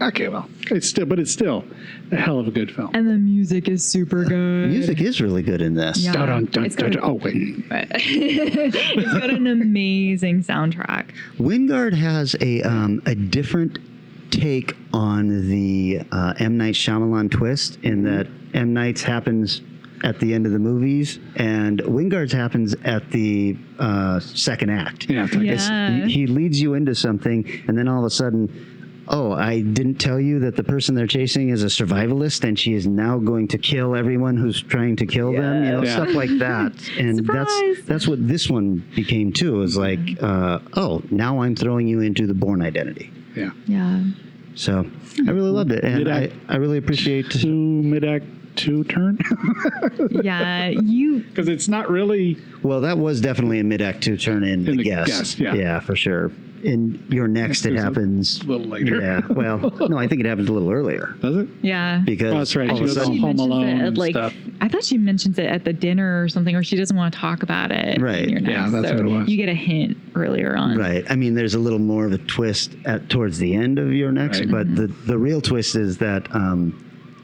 Okay, well, it's still a hell of a good film. And the music is super good. music is really good in this. Yeah. Dun, dun, It's dun, got dun. Oh, wait. It's got an amazing soundtrack. Wingard has a different take on the M. Night Shyamalan twist in that M. Night's happens at the end of the movies and Wingard's happens at the second act. Yeah. He leads you into something and then all of a sudden, oh, I didn't tell you that the person they're chasing is a survivalist and she is now going to kill everyone who's trying to kill them, stuff like that. And that's what this one became too, is like, oh, now I'm throwing you into the Bourne identity. Yeah. Yeah. So I really loved it. And I really appreciate Mid-act 2 turn. Yeah. Because it's not really. Well, that was definitely a mid-act 2 turn in the guest. Yeah, for sure. In Your Next, it happens a little later. Yeah. Well, no, I think it happens a little earlier. Does it? Yeah. Because that's right. all She of a was sudden, all Home mentions Alone it at, and like, stuff. I thought she mentions it at the dinner or something, or she doesn't want to talk about it. Right. in Your Next. Yeah, that's so what it was. You get a hint earlier on. right. I mean, there's a little more of a twist towards the end of Your Next, Right. but the real twist is that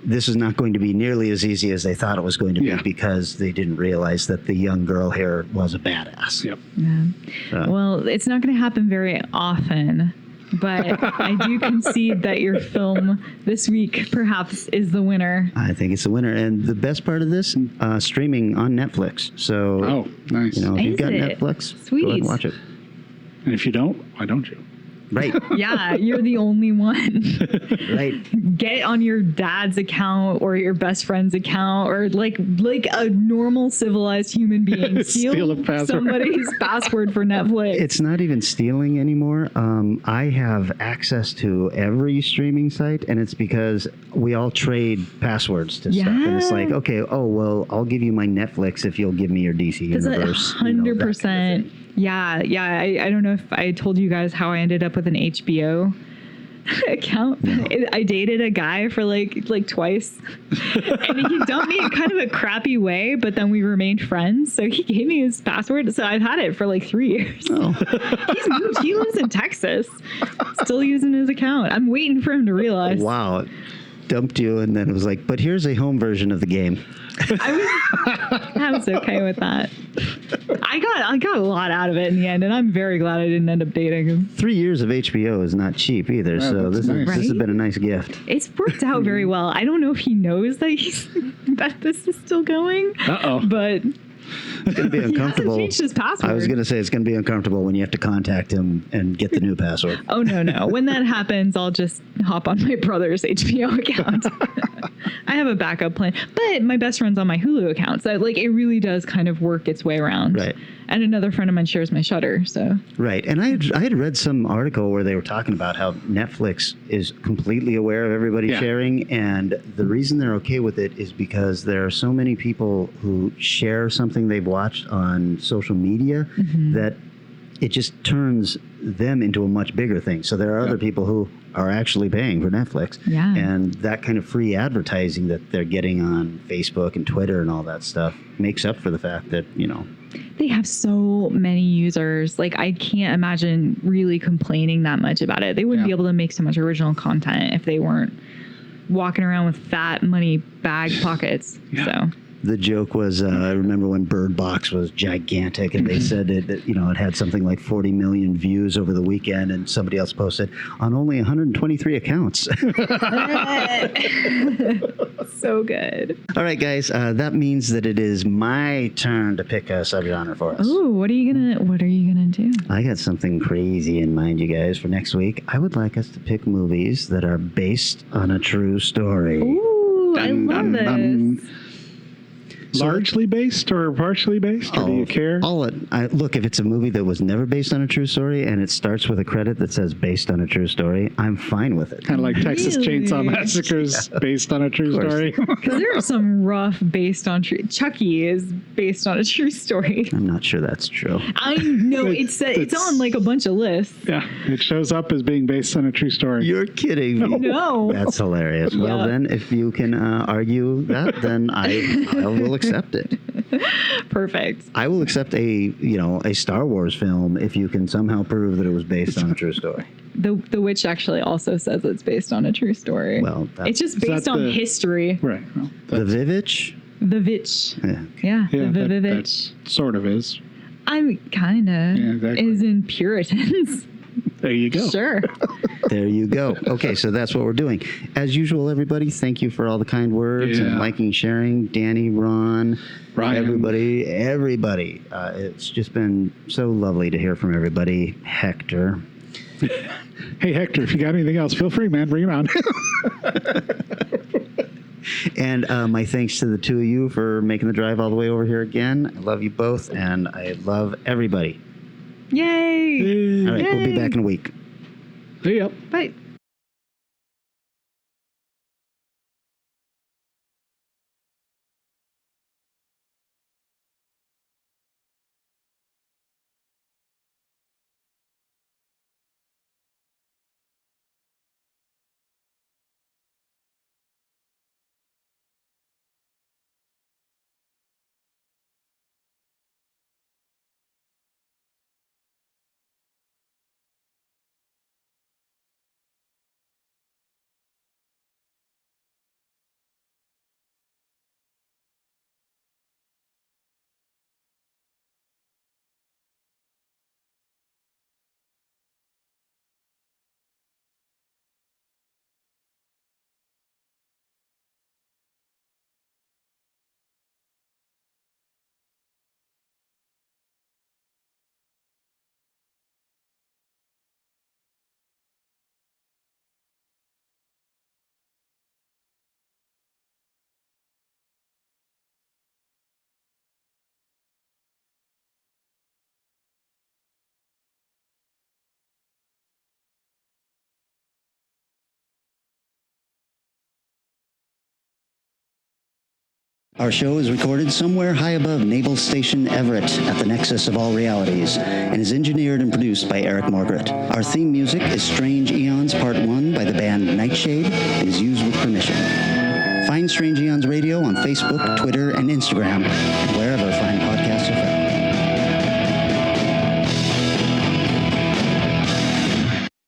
this is not going to be nearly as easy as they thought it was going to be because they didn't realize that the young girl here was a badass. Yep. Yeah. Well, it's not going to happen very often, but I do concede that your film this week perhaps is the winner. I think it's the winner. And the best part of this, streaming on Netflix. So, Oh, nice. if you've Is got it? Netflix, Sweet. go ahead and watch it. And if you don't, why don't you? Right. Yeah, you're the only one. Right. Get on your dad's account or your best friend's account or like a normal civilized human being. Steal a password. Somebody's password for Netflix. It's not even stealing anymore. I have access to every streaming site, and it's because we all trade passwords to stuff. And it's like, okay, oh, well, I'll give you my Netflix if you'll give me your DC Universe. 100%. Yeah. I don't know if I told you guys how I ended up with an HBO account. No. I dated a guy for like twice, and he dumped me in kind of a crappy way. But then we remained friends, so he gave me his password. So I've had it for like 3 years. Oh. He's moved. He lives in Texas, still using his account. I'm waiting for him to realize. Wow. Dumped you, and then it was like, but here's a home version of the game. I was okay with that. I got a lot out of it in the end, and I'm very glad I didn't end up dating him. 3 years of HBO is not cheap either, so that's this nice. has been a nice gift. It's worked out very well. I don't know if he knows that this is still going. Uh-oh. But It's going to be uncomfortable. He hasn't changed his password. I was going to say it's going to be uncomfortable when you have to contact him and get the new password. Oh, no. When that happens, I'll just hop on my brother's HBO account. I have a backup plan. But my best friend's on my Hulu account. So, it really does kind of work its way around. Right. And another friend of mine shares my Shudder, so. Right. And I had read some article where they were talking about how Netflix is completely aware of everybody sharing. And the reason they're okay with it is because there are so many people who share something they've watched on social media that it just turns them into a much bigger thing. So there are other people who are actually paying for Netflix. Yeah. And that kind of free advertising that they're getting on Facebook and Twitter and all that stuff makes up for the fact that, they have so many users. I can't imagine really complaining that much about it. They wouldn't be able to make so much original content if they weren't walking around with fat money bag pockets. So the joke was, I remember when Bird Box was gigantic and they said it had something like 40 million views over the weekend, and somebody else posted on only 123 accounts. so good. All right, guys, that means that it is my turn to pick a subgenre for us. Ooh, what are you gonna do? I got something crazy in mind, you guys, for next week. I would like us to pick movies that are based on a true story. Ooh, I love this. largely based or partially based, or do you care? Look, if it's a movie that was never based on a true story and it starts with a credit that says based on a true story, I'm fine with it. Kind of like Texas Chainsaw Massacre's based on a true story. Because there are some rough based on true. Chucky is based on a true story. I'm not sure that's true. I know it's on like a bunch of lists. Yeah, it shows up as being based on a true story. You're kidding me. No. That's hilarious. Yeah. Well, then, if you can argue that, then I will accept it. Perfect. I will accept a Star Wars film if you can somehow prove that it was based on a true story. The Witch actually also says it's based on a true story. Well, it's just based on history. Right. Well, the Vivitch? The Vitch. Yeah. The that Vivitch. sort of is. I'm kind of. Yeah, exactly. Is in Puritans. There you go. Sure. There you go. Okay, so that's what we're doing. As usual, everybody, thank you for all the kind words and liking, sharing. Danny, Ron, Ryan. everybody. It's just been so lovely to hear from everybody. Hector. Hey, Hector, if you got anything else, feel free, man. Bring it on. And my thanks to the two of you for making the drive all the way over here again. I love you both, and I love everybody. Yay! All right, we'll be back in a week. See ya. Bye. Our show is recorded somewhere high above Naval Station Everett at the nexus of all realities and is engineered and produced by Eric Margaret. Our theme music is Strange Aeons Part 1 by the band Nightshade and is used with permission. Find Strange Aeons Radio on Facebook, Twitter, and Instagram, and wherever fine